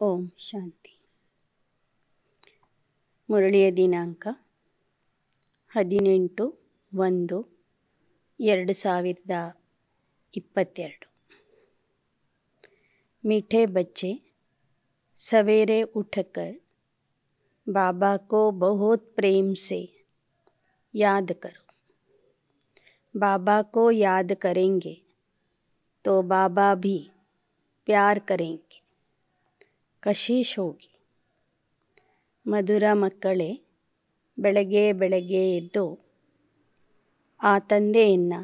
ಓಂ ಶಾಂತಿ. ಮುರಳಿಯ ದಿನಾಂಕ 18/1/2022। मीठे बच्चे, सवेरे उठकर बाबा को बहुत प्रेम से याद करो। बाबा को याद करेंगे तो बाबा भी प्यार करेंगे, ಕಶೀಶ್ ಹೋಗಿ. ಮಧುರ ಮಕ್ಕಳೇ, ಬೆಳಗ್ಗೆ ಬೆಳಗ್ಗೆ ಎದ್ದು ಆ ತಂದೆಯನ್ನು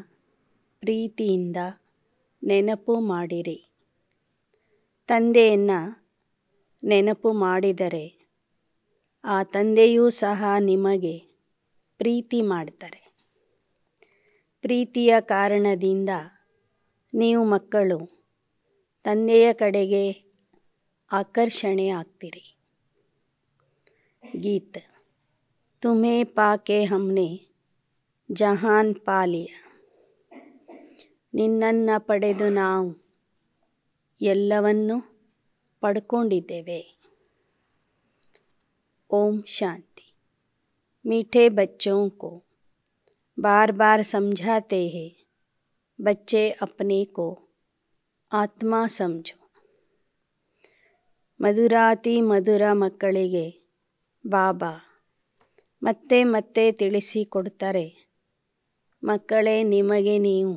ಪ್ರೀತಿಯಿಂದ ನೆನಪು ಮಾಡಿರಿ. ತಂದೆಯನ್ನು ನೆನಪು ಮಾಡಿದರೆ ಆ ತಂದೆಯೂ ಸಹ ನಿಮಗೆ ಪ್ರೀತಿ ಮಾಡ್ತಾರೆ. ಪ್ರೀತಿಯ ಕಾರಣದಿಂದ ನೀವು ಮಕ್ಕಳು ತಂದೆಯ ಕಡೆಗೆ ಆಕರ್ಷಣೆ ಆಗ್ತೀರಿ. ಗೀತ. ತುಮೇ ಪಾಕೆ ಹಮ್ನೆ ಜಹಾನ್ ಪಾಲಿಯ. ನಿನ್ನನ್ನು ಪಡೆದು ನಾವು ಎಲ್ಲವನ್ನೂ ಪಡ್ಕೊಂಡಿದ್ದೇವೆ. ಓಂ ಶಾಂತಿ. मीठे बच्चों को बार बार समझाते हैं, बच्चे अपने को आत्मा समझो. ಮಧುರಾತಿ ಮಧುರ ಮಕ್ಕಳಿಗೆ ಬಾಬಾ ಮತ್ತೆ ಮತ್ತೆ ತಿಳಿಸಿಕೊಡ್ತಾರೆ, ಮಕ್ಕಳೇ ನಿಮಗೆ ನೀವು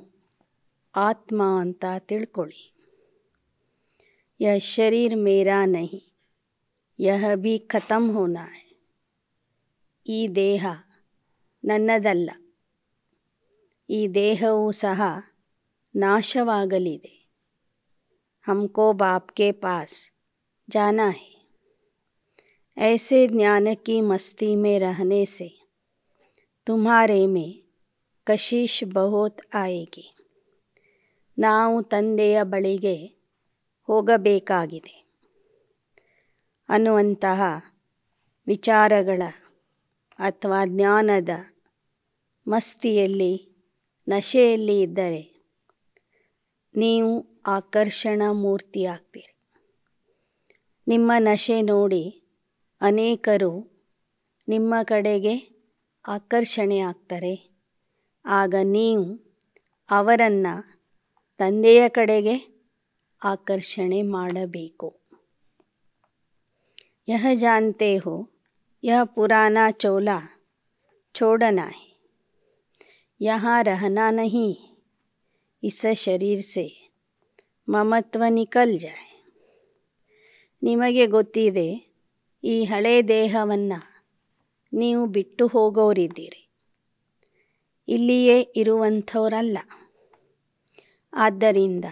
ಆತ್ಮ ಅಂತ ತಿಳ್ಕೊಳ್ಳಿ. ಯಹ ಶರೀರ್ ಮೇರಾ ನಹಿ, ಯಹ ಭಿ ಖತಮ್ ಹೋನಾ ಹೈ. ಈ ದೇಹ ನನ್ನದಲ್ಲ, ಈ ದೇಹವೂ ಸಹ ನಾಶವಾಗಲಿದೆ. ಹಮ್ಕೋ ಬಾಪ್ ಕೆ ಪಾಸ್ जाना है. ऐसे ज्ञान की मस्ती में रहने से तुम्हारे में कशिश बहुत आएगी. ನಾವು ತಂದೆಯ ಬಳಿಗೆ ಹೋಗಬೇಕಾಗಿದೆ ಅನ್ನುವಂತಹ ವಿಚಾರಗಳ ಅಥವಾ ಜ್ಞಾನದ ಮಸ್ತಿಯಲ್ಲಿ ನಶೆಯಲ್ಲಿ ಇದ್ದರೆ ನೀವು ಆಕರ್ಷಣ ಮೂರ್ತಿ ಆಗ್ತೀರಿ. ನಿಮ್ಮ ನಶೆ ನೋಡಿ ಅನೇಕರು ನಿಮ್ಮ ಕಡೆಗೆ ಆಕರ್ಷಣೆ ಆಗ್ತಾರೆ. ಆಗ ನೀವು ಅವರನ್ನು ತಂದೆಯ ಕಡೆಗೆ ಆಕರ್ಷಣೆ ಮಾಡಬೇಕು. ಯಹ ಜಾನ್ತೆ ಹೋ ಯಹ ಪುರಾನಾ ಚೋಲಾ छोड़ना है, यहाँ रहना नहीं. इस शरीर से ममत्व निकल जाए. ನಿಮಗೆ ಗೊತ್ತಿದೆ, ಈ ಹಳೆ ದೇಹವನ್ನು ನೀವು ಬಿಟ್ಟು ಹೋಗೋರಿದ್ದೀರಿ, ಇಲ್ಲಿಯೇ ಇರುವಂಥವರಲ್ಲ. ಆದ್ದರಿಂದ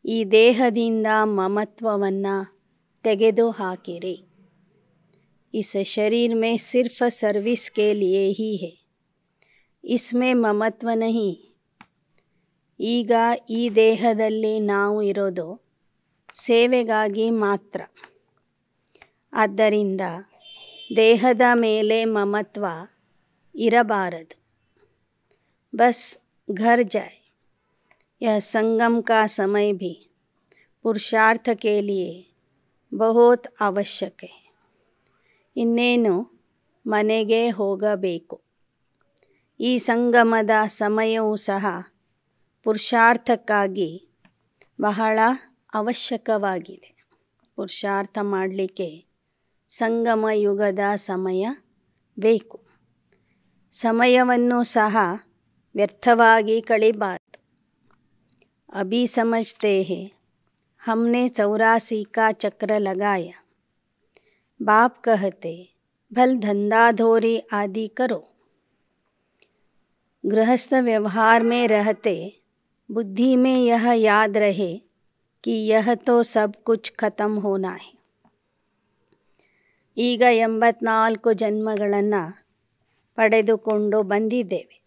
ಈ ದೇಹದಿಂದ ಮಮತ್ವವನ್ನು ತೆಗೆದು ಹಾಕಿರಿ. इस शरीर में सिर्फ सर्विस के लिए ही है, इसमें ಮಮತ್ವ नहीं. ಈಗ ಈ ದೇಹದಲ್ಲಿ ನಾವು ಇರೋದು ಸೇವೆಗಾಗಿ ಮಾತ್ರ. ಆದ್ದರಿಂದ ದೇಹದ ಮೇಲೆ ಮಮತ್ವ ಇರಬಾರದು. ಬಸ್ घर जाए. यह संगम का समय भी पुरुषार्थ के लिए बहुत आवश्यक है. ಇನ್ನೇನು ಮನೆಗೆ ಹೋಗಬೇಕು. ಈ ಸಂಗಮದ ಸಮಯವೂ ಸಹ ಪುರುಷಾರ್ಥಕ್ಕಾಗಿ ಬಹಳ ಅವಶ್ಯಕವಾಗಿದೆ. ಪುರುಷಾರ್ಥ ಮಾಡಲಿಕ್ಕೆ ಸಂಗಮ ಯುಗದ ಸಮಯ ಬೇಕು. ಸಮಯವನ್ನು ಸಹ ವ್ಯರ್ಥವಾಗಿ ಕಳಿಬಾರದು. ಅಭಿ ಸಮಜ್ತೆ ಹೇ ಹಮ್ನೆ 84 का चक्र लगाया. बाप कहते भल धंधाधोरी आदि करो. गृहस्थ व्यवहार में रहते बुद्धि में यह याद रहे कि यह तो सब कुछ खत्म होना है. ಈಗ 84 ಜನ್ಮಗಳನ್ನು ಪಡೆದುಕೊಂಡು ಬಂದಿದ್ದೇವೆ.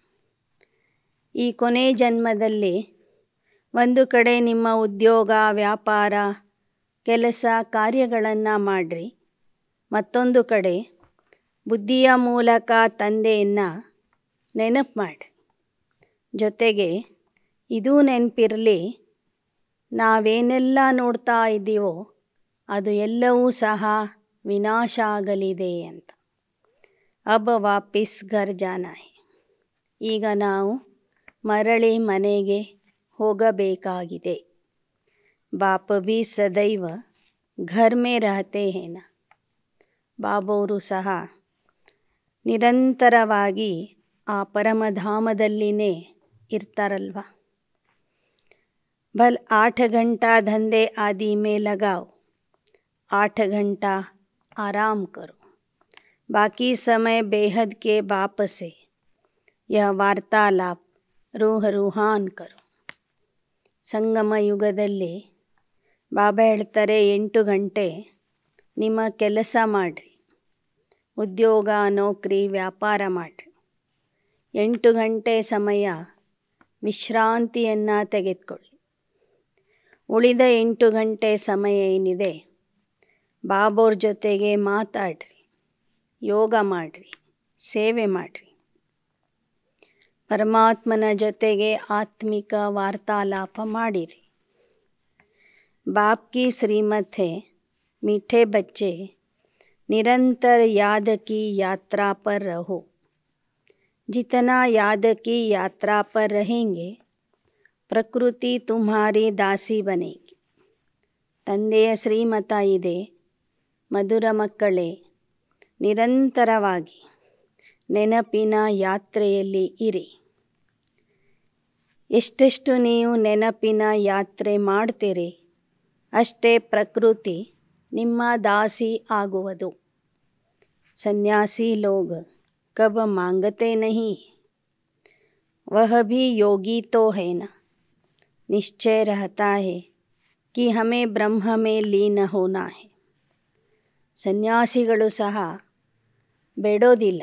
ಈ ಕೊನೆ ಜನ್ಮದಲ್ಲಿ ಒಂದು ಕಡೆ ನಿಮ್ಮ ಉದ್ಯೋಗ, ವ್ಯಾಪಾರ, ಕೆಲಸ ಕಾರ್ಯಗಳನ್ನು ಮಾಡಿರಿ. ಮತ್ತೊಂದು ಕಡೆ ಬುದ್ಧಿಯ ಮೂಲಕ ತಂದೆಯನ್ನು ನೆನಪು ಮಾಡಿ. ಜೊತೆಗೆ ಇದೂ ನೆನಪಿರಲಿ, ನಾವೇನೆಲ್ಲ ನೋಡ್ತಾ ಇದ್ದೀವೋ ಅದು ಎಲ್ಲವೂ ಸಹ ವಿನಾಶ ಆಗಲಿದೆ ಅಂತ. ಅಬ್ ವಾಪಿಸ್ ಘರ್ ಜಾನಾ ಹೈ. ಈಗ ನಾವು ಮರಳಿ ಮನೆಗೆ ಹೋಗಬೇಕಾಗಿದೆ. ಬಾಪ್ ಭಿ ಸದೈವ ಘರ್ ಮೇ ರಹತೆ ಹೇನ. ಬಾಬೋರು ಸಹ ನಿರಂತರವಾಗಿ ಆ ಪರಮಧಾಮದಲ್ಲಿನೇ ಇರ್ತಾರಲ್ವ. भल 8 घंटा धंधे आदि में लगाओ, 8 घंटा आराम करो, बाकी समय बेहद के बाप से यह वार्तालाप रूह रूहान करो. ಸಂಗಮ ಯುಗದಲ್ಲಿ ಬಾಬಾ ಹೇಳ್ತಾರೆ 8 ಗಂಟೆ ನಿಮ್ಮ ಕೆಲಸ ಮಾಡಿರಿ, ಉದ್ಯೋಗ ನೌಕರಿ ವ್ಯಾಪಾರ ಮಾಡಿರಿ. 8 ಗಂಟೆ ಸಮಯ ವಿಶ್ರಾಂತಿಯನ್ನು ತೆಗೆದುಕೊಳ್ಳಿ. ಉಳಿದ 8 ಗಂಟೆ ಸಮಯ ಏನಿದೆ ಬಾಬೋರ್ ಜೊತೆಗೆ ಮಾತಾಡ್ರಿ, ಯೋಗ ಮಾಡಿರಿ, ಸೇವೆ ಮಾಡಿರಿ. ಪರಮಾತ್ಮನ ಜೊತೆಗೆ ಆತ್ಮಿಕ ವಾರ್ತಾಲಾಪ ಮಾಡಿರಿ. बाप की श्रीमत है, मीठे बच्चे निरंतर याद की यात्रा पर रहो. जितना याद की यात्रा पर रहेंगे ಪ್ರಕೃತಿ ತುಮ್ಹಾರಿ ದಾಸಿ ಬನೇಗಿ. ತಂದೆಯ ಶ್ರೀಮತ ಇದೆ, ಮಧುರ ಮಕ್ಕಳೇ, ನಿರಂತರವಾಗಿ ನೆನಪಿನ ಯಾತ್ರೆಯಲ್ಲಿ ಇರಿ. ಎಷ್ಟೆಷ್ಟು ನೀವು ನೆನಪಿನ ಯಾತ್ರೆ ಮಾಡ್ತೀರಿ ಅಷ್ಟೇ ಪ್ರಕೃತಿ ನಿಮ್ಮ ದಾಸಿ ಆಗುವುದು. ಸನ್ಯಾಸಿ ಲೋग कब मांगते नहीं, वह भी योगी तो है ना. निश्चय रहता है कि हमें ब्रह्म में लीन होना है. ಸನ್ಯಾಸಿಗಳು ಸಹ ಬೇಡೋದಿಲ್ಲ,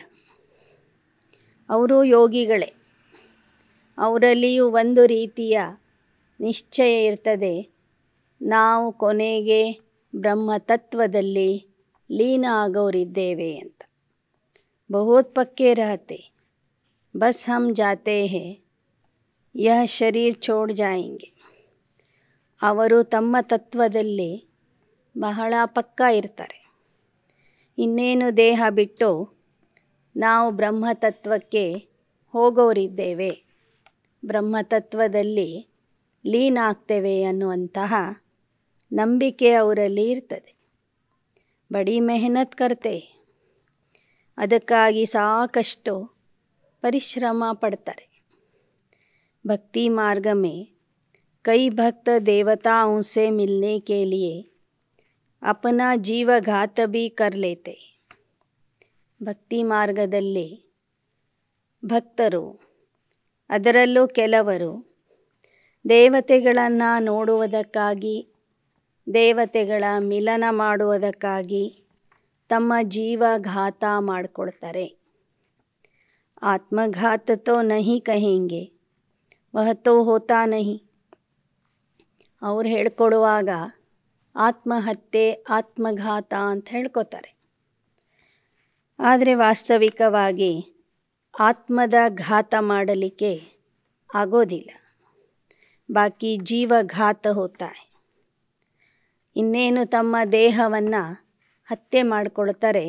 ಅವರು ಯೋಗಿಗಳೇ. ಅವರಲ್ಲಿಯೂ ಒಂದು ರೀತಿಯ ನಿಶ್ಚಯ ಇರ್ತದೆ, ನಾವು ಕೊನೆಗೆ ಬ್ರಹ್ಮತತ್ವದಲ್ಲಿ ಲೀನ ಆಗೋರಿದ್ದೇವೆ ಅಂತ. बहुत पक्के रहते, बस हम जाते हैं, यह शरीर छोड़ जाएंगे. ಅವರು ತಮ್ಮ ತತ್ವದಲ್ಲಿ ಬಹಳ ಪಕ್ಕ ಇರ್ತಾರೆ. ಇನ್ನೇನು ದೇಹ ಬಿಟ್ಟು ನಾವು ಬ್ರಹ್ಮತತ್ವಕ್ಕೆ ಹೋಗೋರಿದ್ದೇವೆ, ಬ್ರಹ್ಮತತ್ವದಲ್ಲಿ ಲೀನ ಆಗ್ತೇವೆ ಅನ್ನುವಂತಹ ನಂಬಿಕೆ ಅವರಲ್ಲಿ ಇರ್ತದೆ. ಬಡಿ ಮೆಹನತ್ ಕರ್ತೆ, ಅದಕ್ಕಾಗಿ ಸಾಕಷ್ಟು ಪರಿಶ್ರಮ ಪಡ್ತಾರೆ. भक्ति मार्ग में कई भक्त देवताओं से मिलने के लिए अपना जीवघात भी कर लेते. ಭಕ್ತಿ ಮಾರ್ಗದಲ್ಲಿ ಭಕ್ತರು, ಅದರಲ್ಲೂ ಕೆಲವರು ದೇವತೆಗಳನ್ನು ನೋಡುವುದಕ್ಕಾಗಿ, ದೇವತೆಗಳ ಮಿಲನ ಮಾಡುವುದಕ್ಕಾಗಿ ತಮ್ಮ ಜೀವಘಾತ ಮಾಡಿಕೊಳ್ತಾರೆ. ಆತ್ಮಘಾತ ತೋ ನಹಿ ಕಹೆಂಗೆ, ವಹ ತೋ ಹೋತಾ ನಹಿ. ಅವ್ರು ಹೇಳ್ಕೊಡುವಾಗ ಆತ್ಮಹತ್ಯೆ, ಆತ್ಮಘಾತ ಅಂತ ಹೇಳ್ಕೊತಾರೆ. ಆದರೆ ವಾಸ್ತವಿಕವಾಗಿ ಆತ್ಮದ ಘಾತ ಮಾಡಲಿಕ್ಕೆ ಆಗೋದಿಲ್ಲ. ಬಾಕಿ ಜೀವಘಾತ ಹೋತಾ ಹೈ. ಇನ್ನೇನು ತಮ್ಮ ದೇಹವನ್ನು ಹತ್ಯೆ ಮಾಡಿಕೊಳ್ತಾರೆ,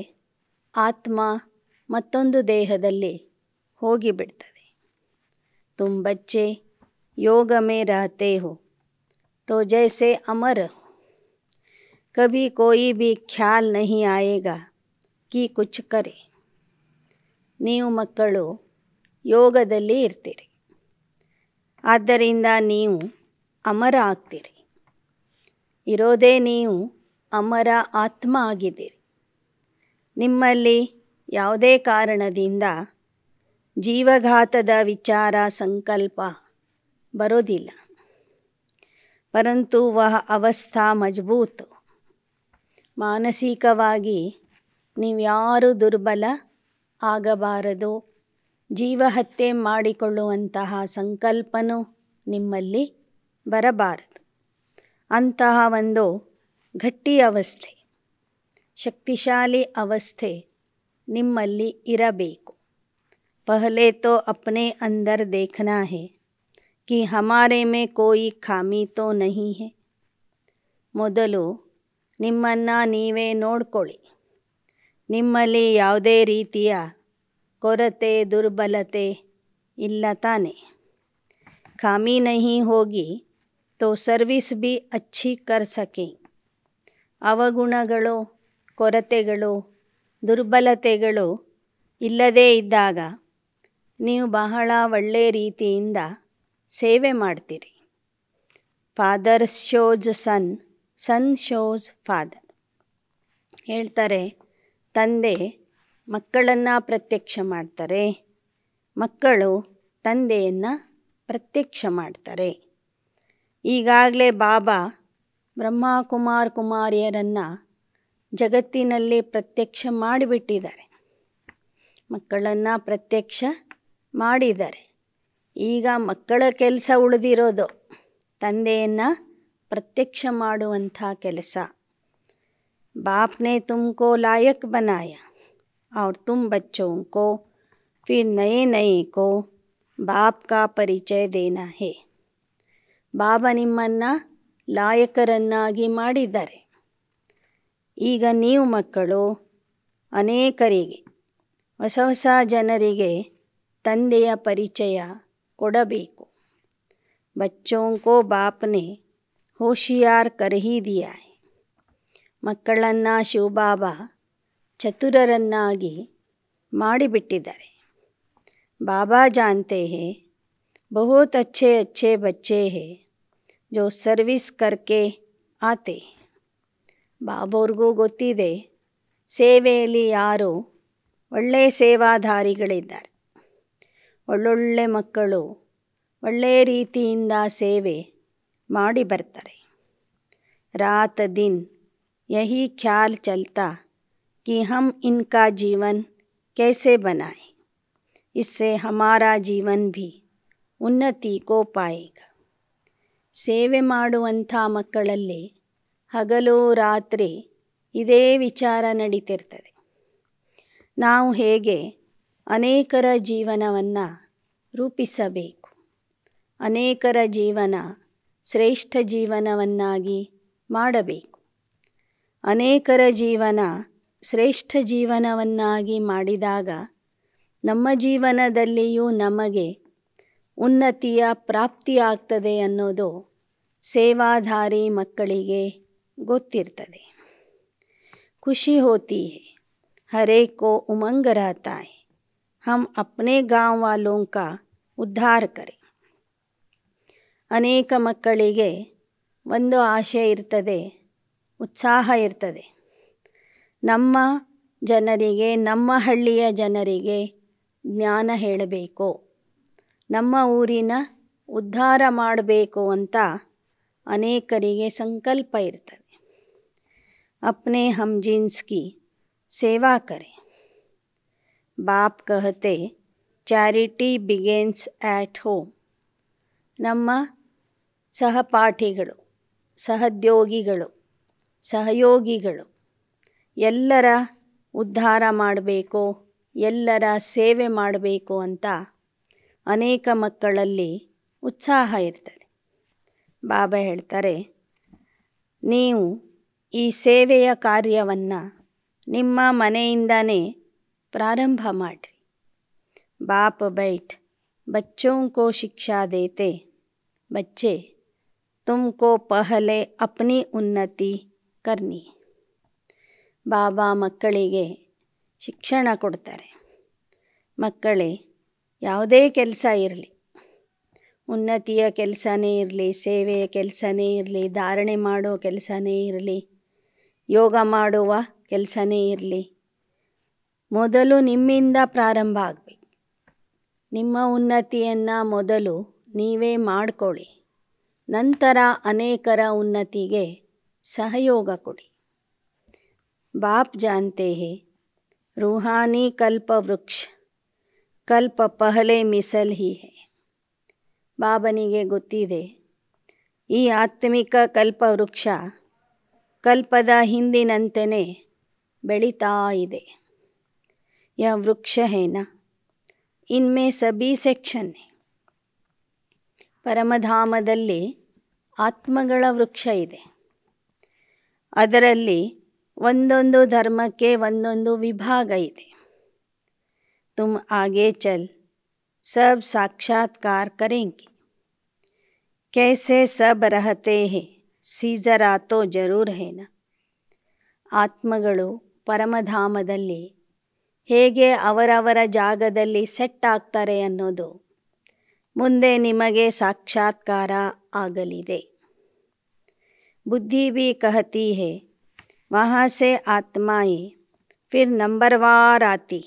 ಆತ್ಮ ಮತ್ತೊಂದು ದೇಹದಲ್ಲಿ ಹೋಗಿಬಿಡ್ತದೆ. तुम बच्चे योग में रहते हो तो जैसे अमर हो, कभी कोई भी ख्याल नहीं आएगा कि कुछ करे. ನೀವು ಮಕ್ಕಳು ಯೋಗದಲ್ಲಿ ಇರ್ತೀರಿ, ಆದ್ದರಿಂದ ನೀವು ಅಮರ ಆಗ್ತೀರಿ. ಇರೋದೇ ನೀವು ಅಮರ ಆತ್ಮ ಆಗಿದ್ದೀರಿ. ನಿಮ್ಮಲ್ಲಿ ಯಾವುದೇ ಕಾರಣದಿಂದ ಜೀವಘಾತದ ವಿಚಾರ ಸಂಕಲ್ಪ ಬರೋದಿಲ್ಲ. ಪರಂತು ವಹ ಅವಸ್ಥಾ ಮಜಬೂತ್. ಮಾನಸಿಕವಾಗಿ ನೀವ್ಯಾರೂ ದುರ್ಬಲ ಆಗಬಾರದು. ಜೀವಹತ್ಯೆ ಮಾಡಿಕೊಳ್ಳುವಂತಹ ಸಂಕಲ್ಪನೂ ನಿಮ್ಮಲ್ಲಿ ಬರಬಾರದು. ಅಂತಹ ಒಂದು ಗಟ್ಟಿ ಅವಸ್ಥೆ, ಶಕ್ತಿಶಾಲಿ ಅವಸ್ಥೆ ನಿಮ್ಮಲ್ಲಿ ಇರಬೇಕು. पहले तो अपने अंदर देखना है कि हमारे में कोई खामी तो नहीं है. ಮೊದಲು ನಿಮ್ಮನ್ನು ನೀವೇ ನೋಡ್ಕೊಳ್ಳಿ. ನಿಮ್ಮಲ್ಲಿ ಯಾವುದೇ ರೀತಿಯ ಕೊರತೆ ದುರ್ಬಲತೆ ಇಲ್ಲ ತಾನೆ. खामी नहीं होगी तो सर्विस भी अच्छी कर सकें. ಅವಗುಣಗಳು ಕೊರತೆಗಳು ದುರ್ಬಲತೆಗಳು ಇಲ್ಲದೇ ಇದ್ದಾಗ ನೀವು ಬಹಳ ಒಳ್ಳೆಯ ರೀತಿಯಿಂದ ಸೇವೆ ಮಾಡ್ತೀರಿ. ಫಾದರ್ ಶೋಸ್ ಸನ್, ಸನ್ ಶೋಸ್ ಫಾದರ್. ಹೇಳ್ತಾರೆ, ತಂದೆ ಮಕ್ಕಳನ್ನು ಪ್ರತ್ಯಕ್ಷ ಮಾಡ್ತಾರೆ, ಮಕ್ಕಳು ತಂದೆಯನ್ನು ಪ್ರತ್ಯಕ್ಷ ಮಾಡ್ತಾರೆ. ಈಗಾಗಲೇ ಬಾಬಾ ಬ್ರಹ್ಮಕುಮಾರ್ ಕುಮಾರಿಯರನ್ನು ಜಗತ್ತಿನಲ್ಲಿ ಪ್ರತ್ಯಕ್ಷ ಮಾಡಿಬಿಟ್ಟಿದ್ದಾರೆ, ಮಕ್ಕಳನ್ನು ಪ್ರತ್ಯಕ್ಷ ಮಾಡಿದ್ದಾರೆ. ಈಗ ಮಕ್ಕಳ ಕೆಲಸ ಉಳಿದಿರೋದು ತಂದೆಯನ್ನು ಪ್ರತ್ಯಕ್ಷ ಮಾಡುವಂಥ ಕೆಲಸ. बाप ने तुमको लायक बनाया और तुम बच्चों को फिर नए नए को बाप का परिचय देना है. ಬಾಬಾ ನಿಮ್ಮನ್ನು ಲಾಯಕರನ್ನಾಗಿ ಮಾಡಿದ್ದಾರೆ. ಈಗ ನೀವು ಮಕ್ಕಳು ಅನೇಕರಿಗೆ, ಹೊಸ ಹೊಸ ಜನರಿಗೆ ತಂದೆಯ ಪರಿಚಯ ಕೊಡಬೇಕು. बच्चों को बाप ने होशियार कर ही दिया है. ಮಕ್ಕಳನ್ನು ಶಿವಬಾಬಾ ಚತುರರನ್ನಾಗಿ ಮಾಡಿಬಿಟ್ಟಿದ್ದಾರೆ. ಬಾಬಾ जानते हैं बहुत अच्छे अच्छे बच्चे हैं जो सर्विस करके आते हैं. ಬಾಬೋರ್ಗೂ ಗೊತ್ತಿದೆ ಸೇವೆಯಲ್ಲಿ ಯಾರು ಒಳ್ಳೆಯ ಸೇವಾಧಾರಿಗಳಿದ್ದಾರೆ. ಒಳ್ಳೊಳ್ಳೆ ಮಕ್ಕಳು ಒಳ್ಳೆಯ ರೀತಿಯಿಂದ ಸೇವೆ ಮಾಡಿ ಬರ್ತಾರೆ. ರಾತ್ ದಿನ್ यही ख्याल चलता कि हम इनका जीवन कैसे बनाएं, इससे हमारा जीवन भी ಉನ್ನತಿ ಕೋ ಪಾಯೇಗ. ಸೇವೆ ಮಾಡುವಂಥ ಮಕ್ಕಳಲ್ಲಿ ಹಗಲು ರಾತ್ರಿ ಇದೇ ವಿಚಾರ ನಡೀತಿರ್ತದೆ. ನಾವು ಹೇಗೆ ಅನೇಕರ ಜೀವನವನ್ನು ರೂಪಿಸಬೇಕು, ಅನೇಕರ ಜೀವನ ಶ್ರೇಷ್ಠ ಜೀವನವನ್ನಾಗಿ ಮಾಡಬೇಕು. ಅನೇಕರ ಜೀವನ ಶ್ರೇಷ್ಠ ಜೀವನವನ್ನಾಗಿ ಮಾಡಿದಾಗ ನಮ್ಮ ಜೀವನದಲ್ಲಿಯೂ ನಮಗೆ ಉನ್ನತಿಯ ಪ್ರಾಪ್ತಿಯಾಗ್ತದೆ ಅನ್ನೋದು ಸೇವಾಧಾರಿ ಮಕ್ಕಳಿಗೆ ಗೊತ್ತಿರ್ತದೆ. ಖುಷಿ ಹೋತಿ ಹೈ, हर एक को उमंग रहता है, हम अपने गाँव वालों का उद्धार करें. ಅನೇಕ ಮಕ್ಕಳಿಗೆ ಒಂದು ಆಶೆ ಇರ್ತದೆ, ಉತ್ಸಾಹ ಇರ್ತದೆ. ನಮ್ಮ ಜನರಿಗೆ, ನಮ್ಮ ಹಳ್ಳಿಯ ಜನರಿಗೆ ಜ್ಞಾನ ಹೇಳಬೇಕು, ನಮ್ಮ ಊರಿನ ಉದ್ಧಾರ ಮಾಡಬೇಕು ಅಂತ ಅನೇಕರಿಗೆ ಸಂಕಲ್ಪ ಇರ್ತದೆ. अपने हम जिन्स की सेवा करें. बाप कहते ಚಾರಿಟಿ ಬಿಗಿನ್ಸ್ ಆಟ್ ಹೋಮ್. ನಮ್ಮ ಸಹಪಾಠಿಗಳು, ಸಹೋದ್ಯೋಗಿಗಳು, ಸಹಯೋಗಿಗಳು ಎಲ್ಲರ ಉದ್ಧಾರ ಮಾಡಬೇಕು, ಎಲ್ಲರ ಸೇವೆ ಮಾಡಬೇಕು ಅಂತ ಅನೇಕ ಮಕ್ಕಳಲ್ಲಿ ಉತ್ಸಾಹ ಇರ್ತದೆ. ಬಾಬಾ ಹೇಳ್ತಾರೆ, ನೀವು ಈ ಸೇವೆಯ ಕಾರ್ಯವನ್ನು ನಿಮ್ಮ ಮನೆಯಿಂದನೇ ಪ್ರಾರಂಭ ಮಾಡಿರಿ. ಬಾಪ್ ಬೈಠ್ ಬಚ್ಚೋं को ಶಿಕ್ಷಾ ದೇತೆ, ಬಚ್ಚೆ ತುಮಕೋ ಪಹಲೆ ಅಪ್ನಿ ಉನ್ನತಿ ಕರ್ನಿ. ಬಾಬಾ ಮಕ್ಕಳಿಗೆ ಶಿಕ್ಷಣ ಕೊಡ್ತಾರೆ. ಮಕ್ಕಳೇ, ಯಾವುದೇ ಕೆಲಸ ಇರಲಿ, ಉನ್ನತಿಯ ಕೆಲಸನೇ ಇರಲಿ, ಸೇವೆಯ ಕೆಲಸನೇ ಇರಲಿ, ಧಾರಣೆ ಮಾಡೋ ಕೆಲಸನೇ ಇರಲಿ, ಯೋಗ ಮಾಡುವ ಕೆಲಸನೇ ಇರಲಿ, ಮೊದಲು ನಿಮ್ಮಿಂದ ಪ್ರಾರಂಭ ಆಗಬೇಕು. ನಿಮ್ಮ ಉನ್ನತಿಯನ್ನು ಮೊದಲು ನೀವೇ ಮಾಡಿಕೊಳ್ಳಿ, ನಂತರ ಅನೇಕರ ಉನ್ನತಿಗೆ ಸಹಯೋಗ ಕೊಡಿ. ಬಾಪ್ ಜಾನ್ತೆ ಹೇ ರೂಹಾನಿ ಕಲ್ಪ ವೃಕ್ಷ ಕಲ್ಪ ಪಹಲೆ ಮಿಸಲ್ ಹಿ ಹೇ. ಬಾಬನಿಗೆ ಗೊತ್ತಿದೆ, ಈ ಆತ್ಮಿಕ ಕಲ್ಪವೃಕ್ಷ ಕಲ್ಪದ ಹಿಂದಿನಂತೆಯೇ ಬೆಳೀತಾ ಇದೆ. ಯಹ ವೃಕ್ಷ ಹೇನ ಇನ್ಮೇ ಸಭೀ ಸೆಕ್ಷನ್ ಹೇ. ಪರಮಧಾಮದಲ್ಲಿ ಆತ್ಮಗಳ ವೃಕ್ಷ ಇದೆ. ಅದರಲ್ಲಿ ಒಂದೊಂದು ಧರ್ಮಕ್ಕೆ ಒಂದೊಂದು ವಿಭಾಗ ಇದೆ. ತುಮ್ ಆಗೆ ಚಲ್ ಸಬ್ ಸಾಕ್ಷಾತ್ಕಾರ ಕರೆಂಗೆ. कैसे सब रहते हैं सीजरा तो ಜರೂರ್ ಹೇನ. ಆತ್ಮಗಳು ಪರಮಧಾಮದಲ್ಲಿ ಹೇಗೆ ಅವರವರ ಜಾಗದಲ್ಲಿ ಸೆಟ್ ಆಗ್ತಾರೆ ಅನ್ನೋದು ಮುಂದೆ ನಿಮಗೆ ಸಾಕ್ಷಾತ್ಕಾರ ಆಗಲಿದೆ. ಬುದ್ಧಿ ಭಿ ಕಹತಿ ಹೈ ವಹಾ ಸೆ ಆತ್ಮಾಯೇ ಫಿರ್ ನಂಬರ್ವಾರ್ ಆತಿ.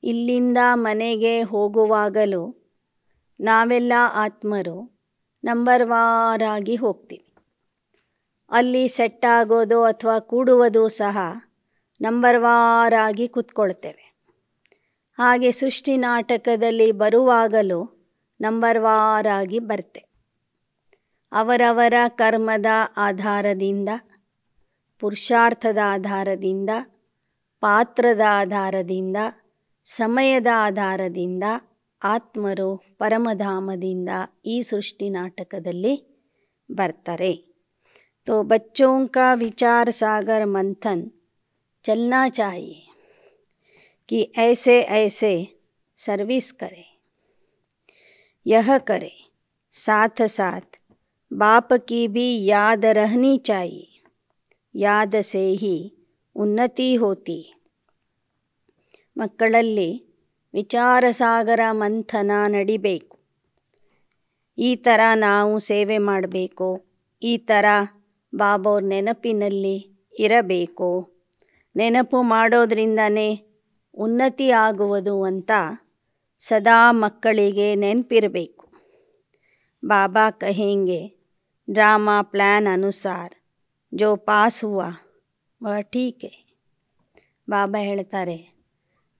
ಇಲ್ಲಿಂದ ಮನೆಗೆ ಹೋಗುವಾಗಲೂ ನಾವೆಲ್ಲ ಆತ್ಮರು ನಂಬರ್ವಾರಾಗಿ ಹೋಗ್ತೀವಿ. ಅಲ್ಲಿ ಸೆಟ್ ಆಗೋದು ಅಥವಾ ಕೂಡುವುದು ಸಹ ನಂಬರ್ವಾರಾಗಿ ಕೂತ್ಕೊಳ್ತೇವೆ. ಹಾಗೆ ಸೃಷ್ಟಿ ನಾಟಕದಲ್ಲಿ ಬರುವಾಗಲೂ ನಂಬರ್ವಾರಾಗಿ ಬರ್ತೇವೆ. ಅವರವರ ಕರ್ಮದ ಆಧಾರದಿಂದ, ಪುರುಷಾರ್ಥದ ಆಧಾರದಿಂದ, ಪಾತ್ರದ ಆಧಾರದಿಂದ, ಸಮಯದ ಆಧಾರದಿಂದ ಆತ್ಮರು ಪರಮಧಾಮದಿಂದ ಈ ಸೃಷ್ಟಿ ನಾಟಕದಲ್ಲಿ ಬರ್ತಾರೆ. तो बच्चों का विचार सागर मंथन चलना चाहिए कि ऐसे ऐसे सर्विस करें, यह करें, साथ साथ बाप की भी याद रहनी चाहिए. याद से ही उन्नति होती. ಮಕ್ಕಳಲ್ಲಿ ವಿಚಾರ ಸಾಗರ ಮಂಥನ ನಡಿಬೇಕು. ಈ ಥರ ನಾವು ಸೇವೆ ಮಾಡಬೇಕು, ಈ ಥರ ಬಾಬೋರ್ ನೆನಪಿನಲ್ಲಿ ಇರಬೇಕು, ನೆನಪು ಮಾಡೋದ್ರಿಂದನೇ ಉನ್ನತಿ ಆಗುವುದು ಅಂತ ಸದಾ ಮಕ್ಕಳಿಗೆ ನೆನಪಿರಬೇಕು. ಬಾಬಾ ಕಹೆಂಗೆ ಡ್ರಾಮಾ ಪ್ಲ್ಯಾನ್ ಅನುಸಾರ ಜೋ ಪಾಸ್ ಹುವಾ ವಹ ಠೀಕ್ ಹೈ. ಬಾಬಾ ಹೇಳ್ತಾರೆ,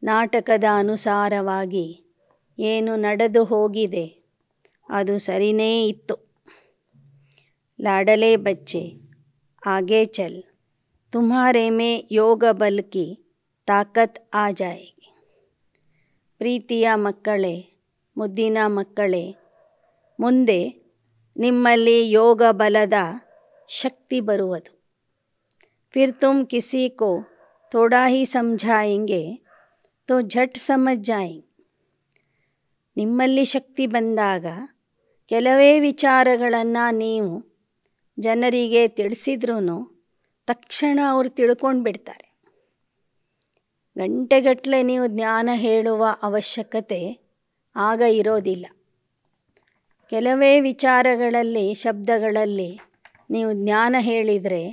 ನಾಟಕದ ಅನುಸಾರವಾಗಿ ಏನು ನಡೆದು ಹೋಗಿದೆ ಅದು ಸರಿನೇ ಇತ್ತು. लाडले बच्चे आगे चल तुम्हारे में योग बल की ताकत आ जाएगी. ಪ್ರೀತಿಯ ಮಕ್ಕಳೇ, ಮುದ್ದಿನ ಮಕ್ಕಳೇ, ಮುಂದೆ ನಿಮ್ಮಲ್ಲಿ ಯೋಗ ಬಲದ ಶಕ್ತಿ ಬರುವುದು. फिर तुम किसी को थोड़ा ही समझाएंगे तो झट समझ जाएंगे. ನಿಮ್ಮಲ್ಲಿ ಶಕ್ತಿ ಬಂದಾಗ ಕೆಲವೇ ವಿಚಾರಗಳನ್ನು ನೀವು ಜನರಿಗೆ ತಿಳಿಸಿದ್ರೂ ತಕ್ಷಣ ಅವರು ತಿಳ್ಕೊಂಡು ಬಿಡ್ತಾರೆ. ಗಂಟೆಗಟ್ಟಲೆ ನೀವು ಜ್ಞಾನ ಹೇಳುವ ಅವಶ್ಯಕತೆ ಆಗ ಇರೋದಿಲ್ಲ. ಕೆಲವೇ ವಿಚಾರಗಳಲ್ಲಿ, ಶಬ್ದಗಳಲ್ಲಿ ನೀವು ಜ್ಞಾನ ಹೇಳಿದರೆ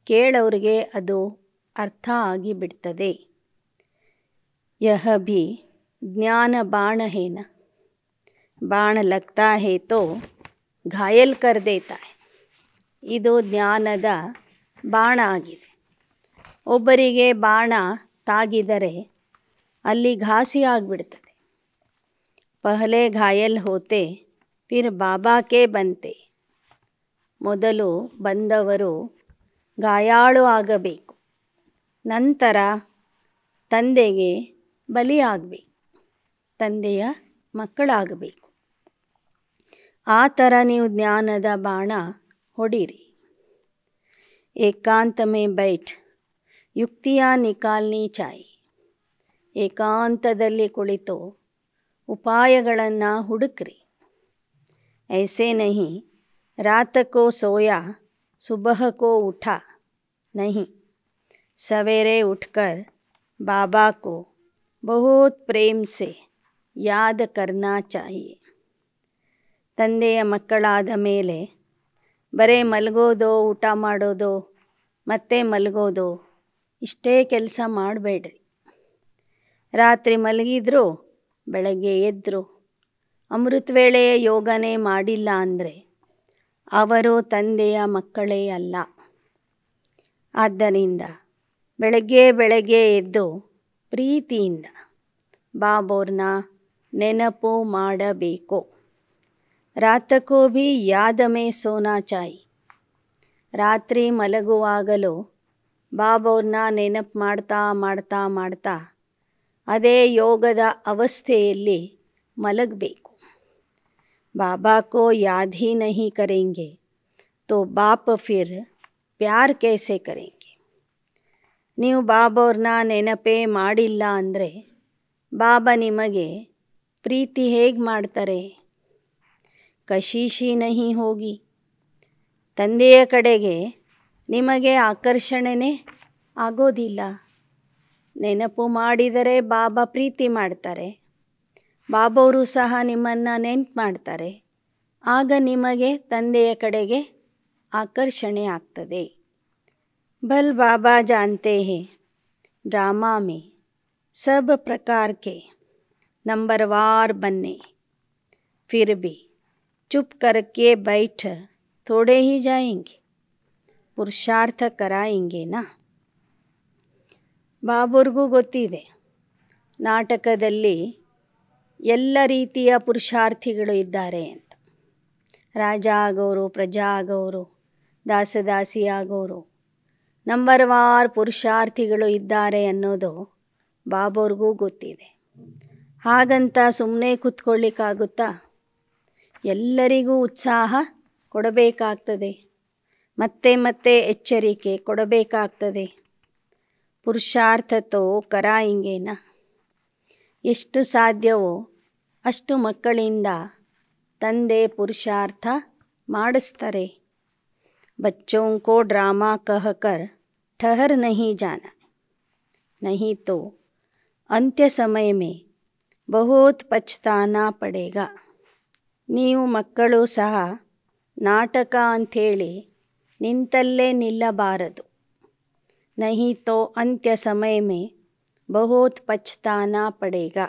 ಕೇಳೋರಿಗೆ ಅದು ಅರ್ಥ ಆಗಿಬಿಡ್ತದೆ. ಯಹ ಭಿ ಜ್ಞಾನ ಬಾಣ ಹೇನ. ಬಾಣ ಲಗ್ತಾ ಹೇ ತೋ ಘಾಯಲ್ ಕರ್ ದೇತಾ ಹೈ. ಇದು ಜ್ಞಾನದ ಬಾಣ ಆಗಿದೆ. ಒಬ್ಬರಿಗೆ ಬಾಣ ತಾಗಿದರೆ ಅಲ್ಲಿ ಘಾಸಿ ಆಗಿಬಿಡ್ತದೆ. ಪಹಲೆ ಘಾಯಲ್ ಹೋತೆ ಫಿರ್ ಬಾಬಾಕೆ ಬಂತೆ. ಮೊದಲು ಬಂದವರು ಗಾಯಾಳು ಆಗಬೇಕು, ನಂತರ ತಂದೆಗೆ ಬಲಿಯಾಗಬೇಕು, ತಂದೆಯ ಮಕ್ಕಳಾಗಬೇಕು. ಆ ಥರ ನೀವು ಜ್ಞಾನದ ಬಾಣ ಹೊಡಿರಿ. ಏಕಾಂತ ಮೇ ಬೈಠ್ ಯುಕ್ತಿಯಾ ನಿಕಾಲ್ನಿ ಚಾಯಿ. ಏಕಾಂತದಲ್ಲಿ ಕುಳಿತು ಉಪಾಯಗಳನ್ನು ಹುಡುಕ್ರಿ. ಐಸೆ ನಹಿ ರಾತ್ ಕೋ ಸೋಯಾ ಸುಬಹ ಕೋ ಉಠಾ ನಹಿ. ಸವೇರೆ ಉಠ್ಕರ್ ಬಾಬಾ ಕೋ ಬಹುತ್ ಪ್ರೇಮ್ ಸೆ ಯಾದ್ ಕರ್ನಾ ಚಾಹಿಯೆ. ತಂದೆಯ ಮಕ್ಕಳಾದ ಮೇಲೆ ಬರೇ ಮಲಗೋದು, ಊಟ ಮಾಡೋದು, ಮತ್ತೆ ಮಲಗೋದು ಇಷ್ಟೇ ಕೆಲಸ ಮಾಡಬೇಡ್ರಿ. ರಾತ್ರಿ ಮಲಗಿದ್ರು ಬೆಳಗ್ಗೆ ಎದ್ದರು ಅಮೃತ ವೇಳೆಯ ಯೋಗನೇ ಮಾಡಿಲ್ಲ ಅಂದರೆ ಅವರು ತಂದೆಯ ಮಕ್ಕಳೇ ಅಲ್ಲ. ಆದ್ದರಿಂದ ಬೆಳಗ್ಗೆ ಎದ್ದು ಪ್ರೀತಿಯಿಂದ ಬಾಬೋರ್ನ ನೆನಪು ಮಾಡಬೇಕು. ರಾತ್ ಕೋ ಭಿ ಯಾದ್ ಮೇ ಸೋನಾ ಚಾಯಿ. ರಾತ್ರಿ ಮಲಗುವಾಗಲೂ ಬಾಬೋರ್ನ ನೆನಪು ಮಾಡ್ತಾ ಮಾಡ್ತಾ ಮಾಡ್ತಾ ಅದೇ ಯೋಗದ ಅವಸ್ಥೆಯಲ್ಲಿ ಮಲಗಬೇಕು. ಬಾಬಾ ಕೋ ಯಾದ್ ಹಿ ನಹಿ ಕರೆಂಗೆ ತೋ ಬಾಪ್ ಫಿರ್ ಪ್ಯಾರ್ ಕೈಸೆ ಕರೆಂಗೆ. ನೀವು ಬಾಬವ್ರನ್ನ ನೆನಪೇ ಮಾಡಿಲ್ಲ ಅಂದರೆ ಬಾಬಾ ನಿಮಗೆ ಪ್ರೀತಿ ಹೇಗೆ ಮಾಡ್ತಾರೆ? ಕಶೀಶಿ ನಹಿ ಹೋಗಿ. ತಂದೆಯ ಕಡೆಗೆ ನಿಮಗೆ ಆಕರ್ಷಣೆನೇ ಆಗೋದಿಲ್ಲ. ನೆನಪು ಮಾಡಿದರೆ ಬಾಬಾ ಪ್ರೀತಿ ಮಾಡ್ತಾರೆ. ಬಾಬವರು ಸಹ ನಿಮ್ಮನ್ನು ನೆನಪು ಮಾಡ್ತಾರೆ. ಆಗ ನಿಮಗೆ ತಂದೆಯ ಕಡೆಗೆ ಆಕರ್ಷಣೆ ಆಗ್ತದೆ. ಬಲ್ ಬಾಬಾ ಜಾನ್ತೆ ಹೇ ड्रामा में सब प्रकार के नंबरवार बनने, फिर भी चुप करके बैठ थोड़े ही जाएंगे, पुरुषार्थ कराएंगे ना. ಬಾಬುರ್ಗೂ ಗೊತ್ತಿದೆ ನಾಟಕದಲ್ಲಿ ಎಲ್ಲ ರೀತಿಯ ಪುರುಷಾರ್ಥಿಗಳು ಇದ್ದಾರೆ ಅಂತ. ರಾಜ ಆಗೋರು, ಪ್ರಜಾ ಆಗೋರು, ದಾಸದಾಸಿ ಆಗೋರು, ನಂಬರ್ವಾರ್ ಪುರುಷಾರ್ಥಿಗಳು ಇದ್ದಾರೆ ಅನ್ನೋದು ಬಾಬವ್ರಿಗೂ ಗೊತ್ತಿದೆ. ಹಾಗಂತ ಸುಮ್ಮನೆ ಕೂತ್ಕೊಳ್ಳಿಕ್ಕಾಗುತ್ತಾ? ಎಲ್ಲರಿಗೂ ಉತ್ಸಾಹ ಕೊಡಬೇಕಾಗ್ತದೆ, ಮತ್ತೆ ಮತ್ತೆ ಎಚ್ಚರಿಕೆ ಕೊಡಬೇಕಾಗ್ತದೆ. ಪುರುಷಾರ್ಥ ತೋ ಕರಾಯಿಂಗೇನ. ಎಷ್ಟು ಸಾಧ್ಯವೋ ಅಷ್ಟು ಮಕ್ಕಳಿಂದ ತಂದೆ ಪುರುಷಾರ್ಥ ಮಾಡಿಸ್ತಾರೆ. बच्चों को ड्रामा कहकर ठहर नहीं जाना, नहीं तो अंत्य समय में बहुत पछताना पड़ेगा. ನೀವು ಮಕ್ಕಳು ಸಹ ನಾಟಕ ಅಂಥೇಳಿ ನಿಂತಲ್ಲೇ ನಿಲ್ಲಬಾರದು. नहीं तो अंत्य समय में बहुत पछताना पड़ेगा.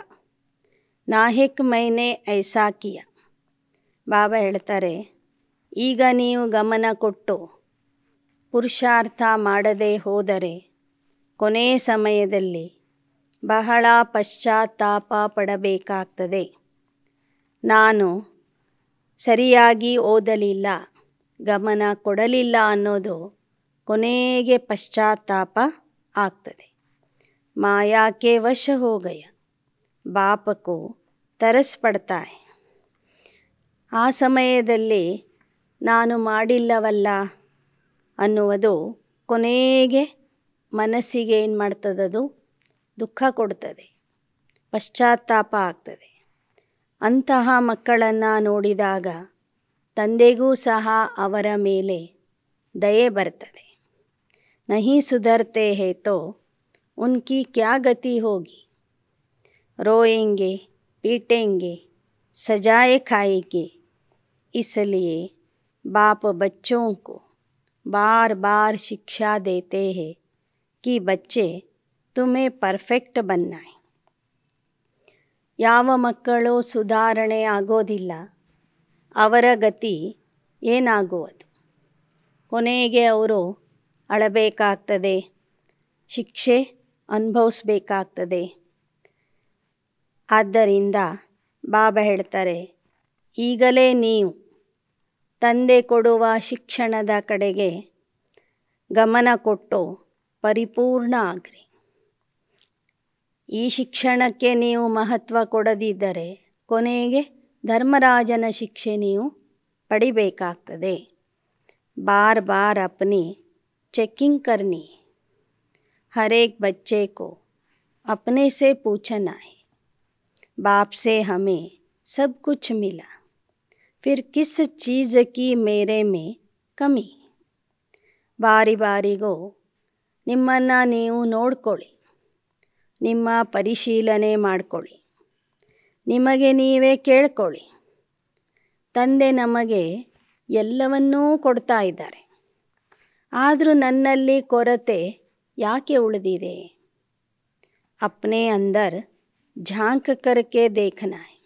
नाहिक मैंने ऐसा किया. ಬಾಬಾ ಹೇಳ್ತಾರೆ, ಈಗ ನೀವು ಗಮನ ಕೊಟ್ಟು ಪುರುಷಾರ್ಥ ಮಾಡದೆ ಹೋದರೆ ಕೊನೆ ಸಮಯದಲ್ಲಿ ಬಹಳ ಪಶ್ಚಾತ್ತಾಪ ಪಡಬೇಕಾಗ್ತದೆ. ನಾನು ಸರಿಯಾಗಿ ಓದಲಿಲ್ಲ, ಗಮನ ಕೊಡಲಿಲ್ಲ ಅನ್ನೋದು ಕೊನೆಗೆ ಪಶ್ಚಾತ್ತಾಪ ಆಗ್ತದೆ. ಮಾಯಾಕ್ಕೆ ವಶ ಹೋ ಗಯ, ಬಾಪಕೋ ತರಸ್ ಪಡ್ತಾ ಹೈ. ಆ ಸಮಯದಲ್ಲಿ ನಾನು ಮಾಡಿಲ್ಲವಲ್ಲ ಅನ್ನುವುದು ಕೊನೆಗೆ ಮನಸ್ಸಿಗೆ ಏನು ಮಾಡ್ತದದು? ದುಃಖ ಕೊಡ್ತದೆ, ಪಶ್ಚಾತ್ತಾಪ ಆಗ್ತದೆ. ಅಂತಹ ಮಕ್ಕಳನ್ನು ನೋಡಿದಾಗ ತಂದೆಗೂ ಸಹ ಅವರ ಮೇಲೆ ದಯೆ ಬರ್ತದೆ. नहीं सुधरते हैं तो उनकी क्या गति होगी. रोएंगे, पीटेंगे, सजाए खाएंगे. इसलिए बाप बच्चों को बार बार शिक्षा देते हैं कि बच्चे तुम्हें परफेक्ट बनना है. ಯಾವ ಮಕ್ಕಳು ಸುಧಾರಣೆ ಆಗೋದಿಲ್ಲ ಅವರ ಗತಿ ಏನಾಗುವುದು? ಕೊನೆಗೆ ಅವರು ಅಳಬೇಕಾಗ್ತದೆ, ಶಿಕ್ಷೆ ಅನುಭವಿಸ್ಬೇಕಾಗ್ತದೆ. ಆದ್ದರಿಂದ ಬಾಬಾ ಹೇಳ್ತಾರೆ, ಈಗಲೇ ನೀವು ತಂದೆ ಕೊಡುವ ಶಿಕ್ಷಣದ ಕಡೆಗೆ ಗಮನ ಕೊಟ್ಟು ಪರಿಪೂರ್ಣ ಆಗ್ರಿ. ಈ ಶಿಕ್ಷಣಕ್ಕೆ ನೀವು ಮಹತ್ವ ಕೊಡದಿದ್ದರೆ ಕೊನೆಗೆ ಧರ್ಮರಾಜನ ಶಿಕ್ಷೆ ನೀವು ಪಡಿಬೇಕಾಗ್ತದೆ. बार बार अपनी चेकिंग करनी. हर एक बच्चे को अपने से पूछना है, बाप से हमें सब कुछ मिला, फिर किस चीज़ की मेरे में कमी. ಬಾರಿ ಬಾರಿಗೂ ನಿಮ್ಮನ್ನು ನೀವು ನೋಡ್ಕೊಳ್ಳಿ, ನಿಮ್ಮ ಪರಿಶೀಲನೆ ಮಾಡಿಕೊಳ್ಳಿ, ನಿಮಗೆ ನೀವೇ ಕೇಳ್ಕೊಳ್ಳಿ. ತಂದೆ ನಮಗೆ ಎಲ್ಲವನ್ನೂ ಕೊಡ್ತಾ ಇದ್ದಾರೆ, ಆದರೂ ನನ್ನಲ್ಲಿ ಕೊರತೆ ಯಾಕೆ ಉಳಿದಿದೆ? ಅಪ್ನೆ ಅಂದರ್ ಝಾಂಕ್ ಕರ್ಕೆ ದೇಖನಾ ಹೈ.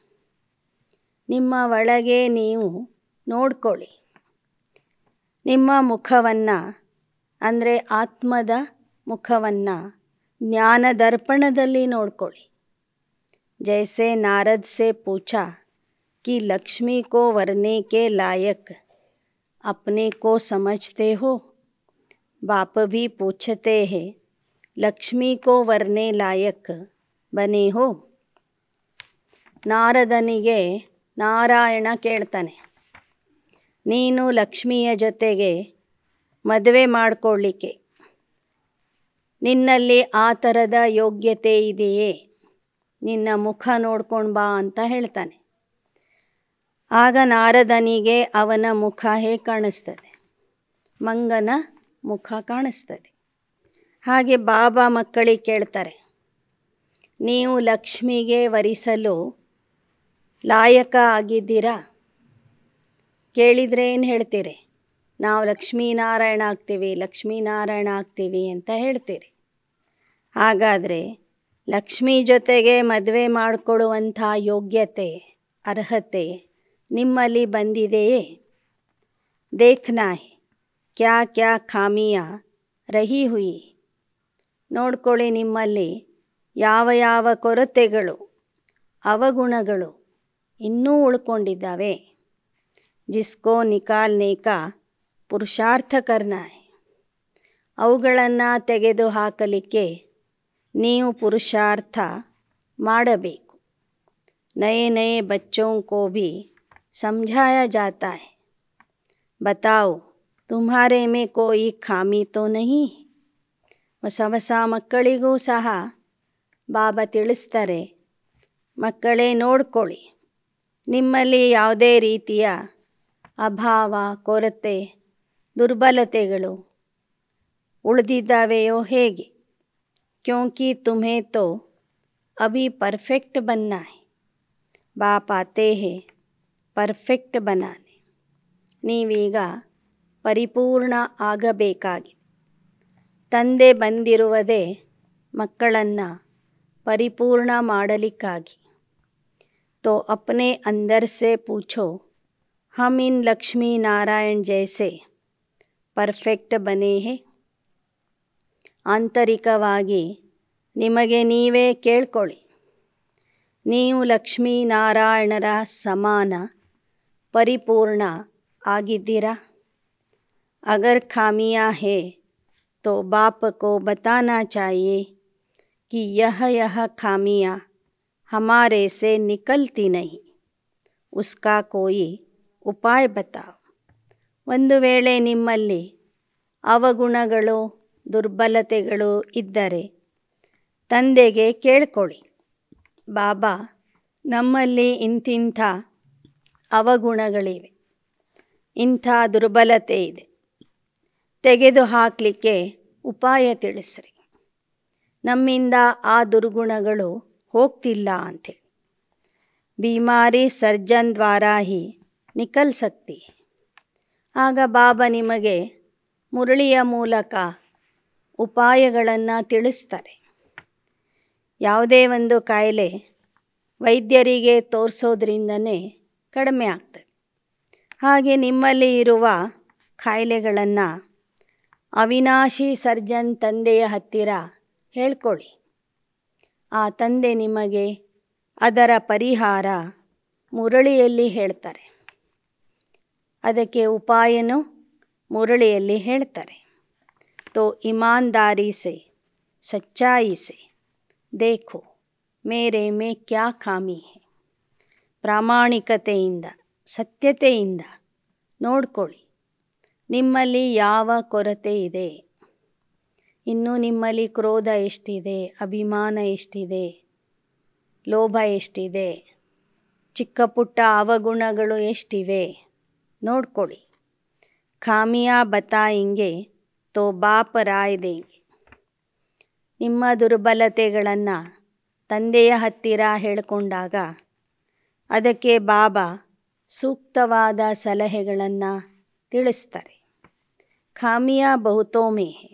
ನಿಮ್ಮ ಒಳಗೆ ನೀವು ನೋಡ್ಕೊಳ್ಳಿ. ನಿಮ್ಮ ಮುಖವನ್ನು ಅಂದರೆ ಆತ್ಮದ ಮುಖವನ್ನು ಜ್ಞಾನ ದರ್ಪಣದಲ್ಲಿ ನೋಡ್ಕೊಳ್ಳಿ. ಜೈಸೆ ನಾರದ್ ಸೆ ಪೂಛಾ कि लक्ष्मी को वरने के लायक अपने को समझते हो. बाप भी पूछते हैं, लक्ष्मी को वरने लायक बने हो. ನಾರದನಿಗೆ ನಾರಾಯಣ ಕೇಳ್ತಾನೆ, ನೀನು ಲಕ್ಷ್ಮಿಯ ಜೊತೆಗೆ ಮದುವೆ ಮಾಡಿಕೊಳ್ಳಿಕ್ಕೆ ನಿನ್ನಲ್ಲಿ ಆ ಥರದ ಯೋಗ್ಯತೆ ಇದೆಯೇ, ನಿನ್ನ ಮುಖ ನೋಡ್ಕೊಂಡು ಬಾ ಅಂತ ಹೇಳ್ತಾನೆ. ಆಗ ನಾರದನಿಗೆ ಅವನ ಮುಖ ಹೇಗೆ ಕಾಣಿಸ್ತದೆ? ಮಂಗನ ಮುಖ ಕಾಣಿಸ್ತದೆ. ಹಾಗೆ ಬಾಬಾ ಮಕ್ಕಳಿಗೆ ಕೇಳ್ತಾರೆ, ನೀವು ಲಕ್ಷ್ಮಿಗೆ ವರಿಸಲು ಲಾಯಕ ಆಗಿದ್ದೀರಾ? ಕೇಳಿದರೆ ಏನು ಹೇಳ್ತೀರಿ? ನಾವು ಲಕ್ಷ್ಮೀನಾರಾಯಣ ಆಗ್ತೀವಿ, ಲಕ್ಷ್ಮೀನಾರಾಯಣ ಆಗ್ತೀವಿ ಅಂತ ಹೇಳ್ತೀರಿ. ಹಾಗಾದರೆ ಲಕ್ಷ್ಮೀ ಜೊತೆಗೆ ಮದುವೆ ಮಾಡಿಕೊಳ್ಳುವಂಥ ಯೋಗ್ಯತೆ, ಅರ್ಹತೆ ನಿಮ್ಮಲ್ಲಿ ಬಂದಿದೆಯೇ? ದೇಖ್ನಾ ಹೈ ಕ್ಯಾ ಕ್ಯಾ ಖಾಮಿಯಾ ರಹಿ ಹುಯಿ. ನೋಡ್ಕೊಳ್ಳಿ, ನಿಮ್ಮಲ್ಲಿ ಯಾವ ಯಾವ ಕೊರತೆಗಳು, ಅವಗುಣಗಳು ಇನ್ನೂ ಉಳ್ಕೊಂಡಿದ್ದಾವೆ. ಜಿಸ್ಕೋ ನಿಕಾಲ್ನೆ ಕಾ ಪುರುಷಾರ್ಥ ಕರ್ನಾ ಹೈ. ಅವುಗಳನ್ನು ತೆಗೆದು ಹಾಕಲಿಕ್ಕೆ ನೀವು ಪುರುಷಾರ್ಥ ಮಾಡಬೇಕು. ನಯೇ ನಯೇ ಬಚ್ಚೋं को भी समझाया जाता है, बताओ तुम्हारे में कोई खामी तो नहीं. ಹೊಸ ಹೊಸ ಮಕ್ಕಳಿಗೂ ಸಹ ಬಾಬಾ ತಿಳಿಸ್ತಾರೆ, ಮಕ್ಕಳೇ ನೋಡ್ಕೊಳ್ಳಿ, ನಿಮ್ಮಲ್ಲಿ ಯಾವುದೇ ರೀತಿಯ ಅಭಾವ, ಕೊರತೆ, ದುರ್ಬಲತೆಗಳು ಉಳಿದಿದ್ದಾವೆಯೋ ಹೇಗೆ? ಕ್ಯೋಂಕಿ ತುಮ್ಹೇ ತೋ ಅಭಿ ಪರ್ಫೆಕ್ಟ್ ಬನ್ನಾ ಹೈ. ಬಾಪ್ ಆತೆ ಹೇ ಪರ್ಫೆಕ್ಟ್ ಬನಾನೆ. ನೀವೀಗ ಪರಿಪೂರ್ಣ ಆಗಬೇಕಾಗಿದೆ. ತಂದೆ ಬಂದಿರುವುದೇ ಮಕ್ಕಳನ್ನು ಪರಿಪೂರ್ಣ ಮಾಡಲಿಕ್ಕಾಗಿ. तो अपने अंदर से पूछो, हम इन लक्ष्मी नारायण जैसे परफेक्ट बने हैं. ಆಂತರಿಕವಾಗಿ ನಿಮಗೆ ನೀವೇ ಕೇಳ್ಕೊಳ್ಳಿ, ನೀವು ಲಕ್ಷ್ಮೀನಾರಾಯಣರ ಸಮಾನ ಪರಿಪೂರ್ಣ ಆಗಿದ್ದೀರಾ? अगर खामियां है तो बाप को बताना चाहिए कि यह खामियां हमारे से निकलती नहीं, उसका कोई उपाय बताओ. ಒಂದು ವೇಳೆ ನಿಮ್ಮಲ್ಲಿ ಅವಗುಣಗಳು, ದುರ್ಬಲತೆಗಳು ಇದ್ದರೆ ತಂದೆಗೆ ಕೇಳ್ಕೊಳ್ಳಿ, ಬಾಬಾ ನಮ್ಮಲ್ಲಿ ಇಂತಿಂಥ ಅವಗುಣಗಳಿವೆ, ಇಂಥ ದುರ್ಬಲತೆ ಇದೆ, ತೆಗೆದು ಹಾಕಲಿಕ್ಕೆ ಉಪಾಯ ತಿಳಿಸ್ರಿ. ನಮ್ಮಿಂದ ಆ ದುರ್ಗುಣಗಳು ಹೋಗ್ತಿಲ್ಲ ಅಂಥೇಳಿ. बीमारी सर्जन द्वारा ही निकल सकती है. ಆಗ ಬಾಬಾ ನಿಮಗೆ ಮುರಳಿಯ ಮೂಲಕ ಉಪಾಯಗಳನ್ನು ತಿಳಿಸ್ತಾರೆ. ಯಾವುದೇ ಒಂದು ಕಾಯಿಲೆ ವೈದ್ಯರಿಗೆ ತೋರಿಸೋದ್ರಿಂದನೇ ಕಡಿಮೆ ಆಗ್ತದೆ. ಹಾಗೆ ನಿಮ್ಮಲ್ಲಿ ಇರುವ ಕಾಯಿಲೆಗಳನ್ನು ಅವಿನಾಶಿ ಸರ್ಜನ್ ತಂದೆಯ ಹತ್ತಿರ ಹೇಳ್ಕೊಳ್ಳಿ. ಆ ತಂದೆ ನಿಮಗೆ ಅದರ ಪರಿಹಾರ ಮುರಳಿಯಲ್ಲಿ ಹೇಳ್ತಾರೆ. ಅದಕ್ಕೆ ಉಪಾಯನೂ ಮುರಳಿಯಲ್ಲಿ ಹೇಳ್ತಾರೆ. तो ईमानदारी से, सच्चाई से देखो मेरे में क्या खामी है. ಪ್ರಾಮಾಣಿಕತೆಯಿಂದ, ಸತ್ಯತೆಯಿಂದ ನೋಡ್ಕೊಳ್ಳಿ, ನಿಮ್ಮಲ್ಲಿ ಯಾವ ಕೊರತೆ ಇದೆ. ಇನ್ನು ನಿಮ್ಮಲ್ಲಿ ಕ್ರೋಧ ಎಷ್ಟಿದೆ, ಅಭಿಮಾನ ಎಷ್ಟಿದೆ, ಲೋಭ ಎಷ್ಟಿದೆ, ಚಿಕ್ಕ ಪುಟ್ಟ ಅವಗುಣಗಳು ಎಷ್ಟಿವೆ ನೋಡ್ಕೊಳ್ಳಿ. ಖಾಮಿಯಾ ಬತಾಯಿಂಗೆ ತೋ ಬಾಪ ರಾಯ್ ದೇಂಗೆ. ನಿಮ್ಮ ದುರ್ಬಲತೆಗಳನ್ನು ತಂದೆಯ ಹತ್ತಿರ ಹೇಳಿಕೊಂಡಾಗ ಅದಕ್ಕೆ ಬಾಬಾ ಸೂಕ್ತವಾದ ಸಲಹೆಗಳನ್ನು ತಿಳಿಸ್ತಾರೆ. ಖಾಮಿಯಾ ಬಹುತೋಮೆ ಹೇ.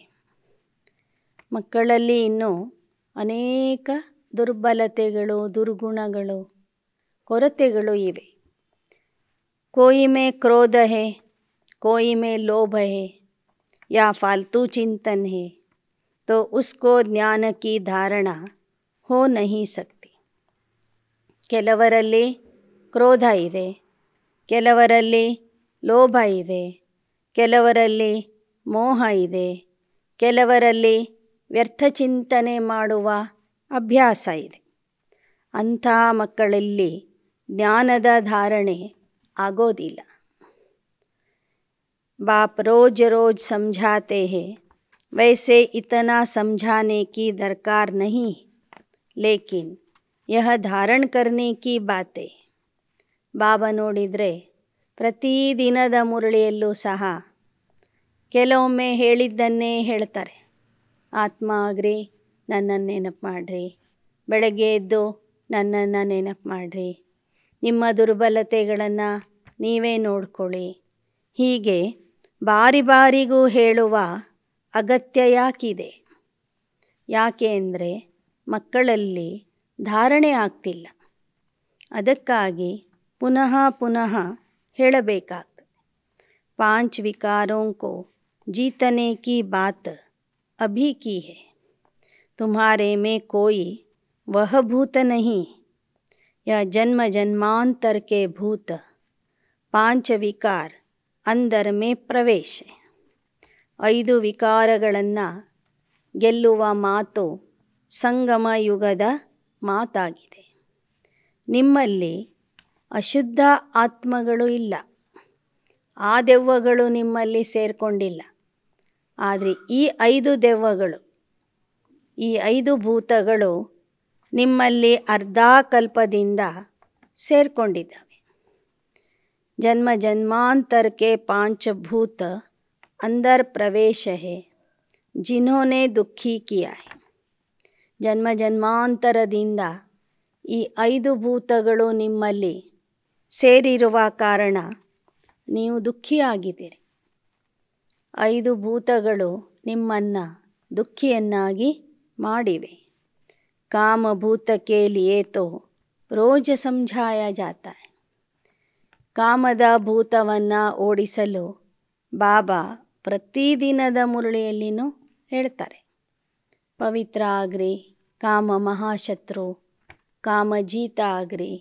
ಮಕ್ಕಳಲ್ಲಿ ಇನ್ನೂ ಅನೇಕ ದುರ್ಬಲತೆಗಳು, ದುರ್ಗುಣಗಳು, ಕೊರತೆಗಳು ಇವೆ. कोई में क्रोध है, कोई में लोभ है या फालतू चिंतन है, तो उसको ज्ञान की धारणा हो नहीं सकती. ಕೆಲವರಲ್ಲಿ ಕ್ರೋಧ ಇದೆ, ಕೆಲವರಲ್ಲಿ ಲೋಭ ಇದೆ, ಕೆಲವರಲ್ಲಿ ಮೋಹ ಇದೆ, ಕೆಲವರಲ್ಲಿ ವ್ಯರ್ಥ ಚಿಂತನೆ ಮಾಡುವ ಅಭ್ಯಾಸ ಇದೆ. ಅಂಥ ಮಕ್ಕಳಲ್ಲಿ ಜ್ಞಾನದ ಧಾರಣೆ ಆಗೋದಿಲ್ಲ. बाप रोज रोज समझाते हैं, वैसे इतना समझाने की दरकार नहीं, लेकिन यह धारण करने की बातें. ಬಾಬಾ ನೋಡಿದರೆ ಪ್ರತಿದಿನದ ಮುರಳಿಯಲ್ಲೂ ಸಹ ಕೆಲವೊಮ್ಮೆ ಹೇಳಿದ್ದನ್ನೇ ಹೇಳ್ತಾರೆ. ಆತ್ಮ ಆಗ್ರಿ, ನನ್ನನ್ನು ನೆನಪು ಮಾಡಿರಿ, ಬೆಳಗ್ಗೆ ಎದ್ದು ನನ್ನನ್ನು ನೆನಪು ಮಾಡಿರಿ, ನಿಮ್ಮ ದುರ್ಬಲತೆಗಳನ್ನು ನೀವೇ ನೋಡ್ಕೊಳ್ಳಿ. ಹೀಗೆ ಬಾರಿ ಬಾರಿಗೂ ಹೇಳುವ ಅಗತ್ಯ ಯಾಕಿದೆ? ಯಾಕೆ ಅಂದರೆ ಮಕ್ಕಳಲ್ಲಿ ಧಾರಣೆ ಆಗ್ತಿಲ್ಲ. ಅದಕ್ಕಾಗಿ ಪುನಃ ಪುನಃ ಹೇಳಬೇಕಾಗ್ತದೆ. 5 विकारों को जीतने की बात अभी की है. तुम्हारे में कोई वह भूत नहीं, यह जन्म जन्मांतर के भूत 5 विकार अंदर में प्रवेश है. 5 ವಿಕಾರಗಳನ್ನು ಗೆಲ್ಲುವ ಮಾತು ಸಂಗಮ ಯುಗದ ಮಾತಾಗಿದೆ. ನಿಮ್ಮಲ್ಲಿ ಅಶುದ್ಧ ಆತ್ಮಗಳು ಇಲ್ಲ, ಆ ದೆವ್ವಗಳು ನಿಮ್ಮಲ್ಲಿ ಸೇರಿಕೊಂಡಿಲ್ಲ. ಆದರೆ ಈ 5 ದೆವ್ವಗಳು, ಈ 5 ಭೂತಗಳು ನಿಮ್ಮಲ್ಲಿ ಅರ್ಧಾಕಲ್ಪದಿಂದ ಸೇರಿಕೊಂಡಿದ್ದಾವೆ. ಜನ್ಮ ಜನ್ಮಾಂತರಕ್ಕೆ 5 ಭೂತ अंदर प्रवेश है, जिन्होंने दुखी किया है. ಜನ್ಮ ಜನ್ಮಾಂತರದಿಂದ ಈ 5 ಭೂತಗಳು ನಿಮ್ಮಲ್ಲಿ ಸೇರಿರುವ ಕಾರಣ ನೀವು ದುಃಖಿಯಾಗಿದ್ದೀರಿ. 5 ಭೂತಗಳು ನಿಮ್ಮನ್ನು ದುಃಖಿಯನ್ನಾಗಿ ಮಾಡಿವೆ. ಕಾಮಭೂತ ಕೆ ಲಿಯೇ ತೋ ರೋಜ ಸಮझाया जाता है. ಕಾಮದ ಭೂತವನ್ನು ಓಡಿಸಲು ಬಾಬಾ ಪ್ರತಿದಿನದ ಮುರಳಿಯಲ್ಲಿನೂ ಹೇಳ್ತಾರೆ. ಪವಿತ್ರ ಆಗ್ರಿ, ಕಾಮ ಮಹಾಶತ್ರು, ಕಾಮಜೀತ ಆಗ್ರಿ,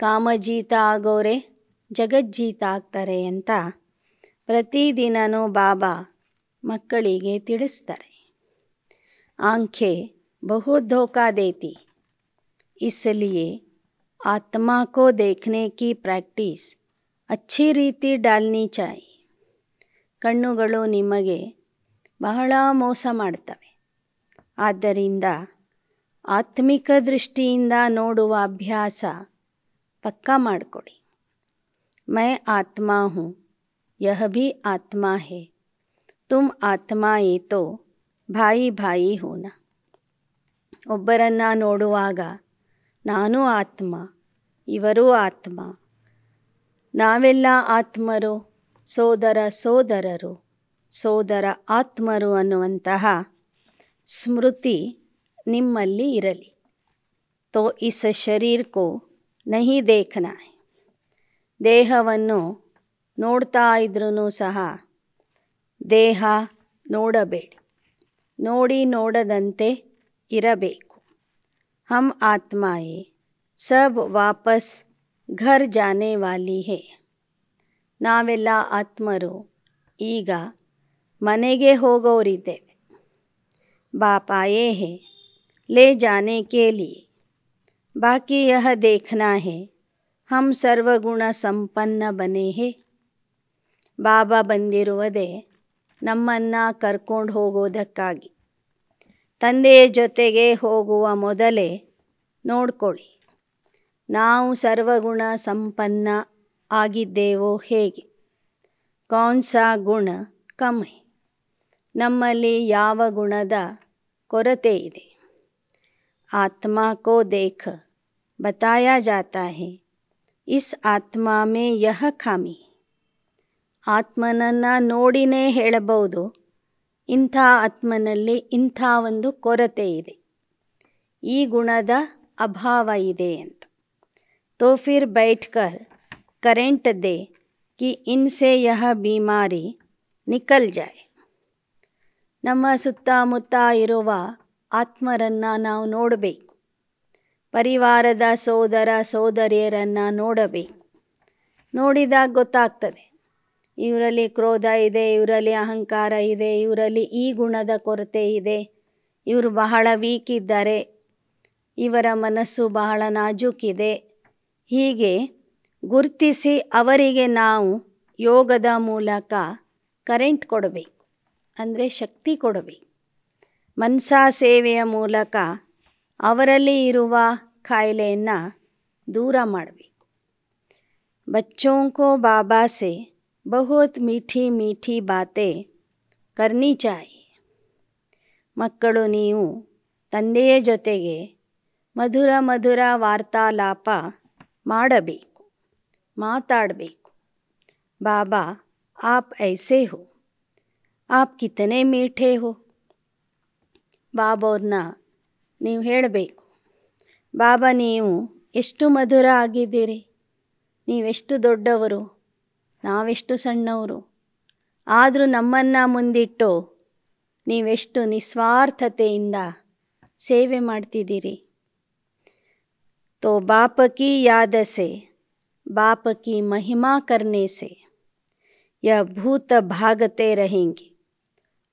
ಕಾಮಜೀತ ಆಗೋರೆ ಜಗಜ್ಜೀತ ಆಗ್ತಾರೆ ಅಂತ ಪ್ರತಿದಿನವೂ ಬಾಬಾ ಮಕ್ಕಳಿಗೆ ತಿಳಿಸ್ತಾರೆ. ಆಂಖೆ ಬಹು ಧೋಖಾ ದೇತಿ, इसलिए आत्मा को देखने की प्रैक्टिस अच्छी ರೀತಿ डालनी चाहिए. ಕಣ್ಣುಗಳು ನಿಮಗೆ ಬಹಳ ಮೋಸ ಮಾಡ್ತವೆ. ಆದ್ದರಿಂದ ಆತ್ಮಿಕ ದೃಷ್ಟಿಯಿಂದ ನೋಡುವ ಅಭ್ಯಾಸ ಪಕ್ಕಾ ಮಾಡಿಕೊಡಿ. मैं आत्मा हूँ, यह भी आत्मा है, तुम आत्मा ये तो भाई भाई होना. ಒಬ್ಬರನ್ನು ನೋಡುವಾಗ ನಾನು ಆತ್ಮ, ಇವರೂ ಆತ್ಮ, ನಾವೆಲ್ಲ ಆತ್ಮರು, ಸೋದರ ಸೋದರರು, ಸೋದರ ಆತ್ಮರು ಅನ್ನುವಂತಹ ಸ್ಮೃತಿ ನಿಮ್ಮಲ್ಲಿ ಇರಲಿ. ತೋ ಇಸ್ ಶರೀರ್ ಕೋ ನಹಿ ದೇಖನಾ ಹೈ. ದೇಹವನ್ನು ನೋಡ್ತಾ ಇದ್ರೂ ಸಹ ದೇಹ ನೋಡಬೇಡಿ, ನೋಡಿ ನೋಡದಂತೆ ಇರಬೇಕು. ಹಮ್ ಆತ್ಮಾಯೇ ಸಬ್ ವಾಪಸ್ ಘರ್ ಜಾನೆ ವಾಲಿ ಹೇ. ನಾವೆಲ್ಲ ಆತ್ಮರು ಈಗ ಮನೆಗೆ ಹೋಗೋರಿದ್ದೇವೆ. बाप आए हैं ले जाने के लिए, बाकी यह देखना है हम सर्वगुण संपन्न बने हैं. ಬಾಬಾ ಬಂದಿರುವುದೇ ನಮ್ಮನ್ನು ಕರ್ಕೊಂಡು ಹೋಗೋದಕ್ಕಾಗಿ. ತಂದೆಯ ಜೊತೆಗೆ ಹೋಗುವ ಮೊದಲೇ ನೋಡ್ಕೊಳ್ಳಿ, ನಾವು ಸರ್ವಗುಣ ಸಂಪನ್ನ ಆಗಿದ್ದೇವೋ ಹೇಗೆ. ಕೌನ್ ಸಾ ಗುಣ ಕಮ್ ಹೈ, ನಮ್ಮಲ್ಲಿ ಯಾವ ಗುಣದ ಕೊರತೆ ಇದೆ. ಆತ್ಮ ಕೋ ದೇಖ ಬತಾಯಾ ಜಾತಾ ಹೈ, ಇಸ್ ಆತ್ಮ ಮೇ ಯಹ ಖಾಮಿ. ಆತ್ಮನನ್ನು ನೋಡಿನೇ ಹೇಳಬಹುದು, ಇಂಥ ಆತ್ಮನಲ್ಲಿ ಇಂಥ ಒಂದು ಕೊರತೆ ಇದೆ, ಈ ಗುಣದ ಅಭಾವ ಇದೆ ಅಂತ. ತೋ ಫಿರ್ ಬೈಠ್ಕರ್ ಕರೆಂಟ್ ದೇ ಕಿ ಇನ್ಸೆ ಯಹ ಬೀಮಾರಿ ನಿಕಲ್ ಜಾಯೆ. ನಮ್ಮ ಸುತ್ತಮುತ್ತ ಇರುವ ಆತ್ಮರನ್ನು ನಾವು ನೋಡಬೇಕು, ಪರಿವಾರದ ಸೋದರ ಸೋದರಿಯರನ್ನು ನೋಡಬೇಕು. ನೋಡಿದಾಗ ಗೊತ್ತಾಗ್ತದೆ, ಇವರಲ್ಲಿ ಕ್ರೋಧ ಇದೆ, ಇವರಲ್ಲಿ ಅಹಂಕಾರ ಇದೆ, ಇವರಲ್ಲಿ ಈ ಗುಣದ ಕೊರತೆ ಇದೆ, ಇವರು ಬಹಳ ವೀಕ್ ಇದ್ದಾರೆ, ಇವರ ಮನಸ್ಸು ಬಹಳ ನಾಜೂಕಿದೆ. ಹೀಗೆ ಗುರುತಿಸಿ ಅವರಿಗೆ ನಾವು ಯೋಗದ ಮೂಲಕ ಕರೆಂಟ್ ಕೊಡಬೇಕು, ಅಂದರೆ ಶಕ್ತಿ ಕೊಡಬೇಕು. ಮನಸಾ ಸೇವೆಯ ಮೂಲಕ ಅವರಲ್ಲಿ ಇರುವ ಕಾಯಿಲೆಯನ್ನು दूर ಮಾಡಬೇಕು. बच्चों को बाबा से बहुत मीठी मीठी बातें करनी चाहिए. ಮಕ್ಕಳು ನೀವು ತಂದೆಯ ಜೊತೆಗೆ ಮಧುರ ಮಧುರ ವಾರ್ತಾಲಾಪ ಮಾಡಬೇಕು, ಮಾತಾಡಬೇಕು. ಬಾಬಾ आप ऐसे हो, आप कितने मीठे हो. ಬಾಬಾವ್ರನ್ನ ನೀವು ಹೇಳಬೇಕು, ಬಾಬಾ ನೀವು ಎಷ್ಟು ಮಧುರ ಆಗಿದ್ದೀರಿ, ನೀವೆಷ್ಟು ದೊಡ್ಡವರು, ನಾವೆಷ್ಟು ಸಣ್ಣವರು, ಆದರೂ ನಮ್ಮನ್ನು ಮುಂದಿಟ್ಟು ನೀವೆಷ್ಟು ನಿಸ್ವಾರ್ಥತೆಯಿಂದ ಸೇವೆ ಮಾಡ್ತಿದ್ದೀರಿ. तो बाप की याद से बाप की महिमा करने से यह भूत भागते रहेंगे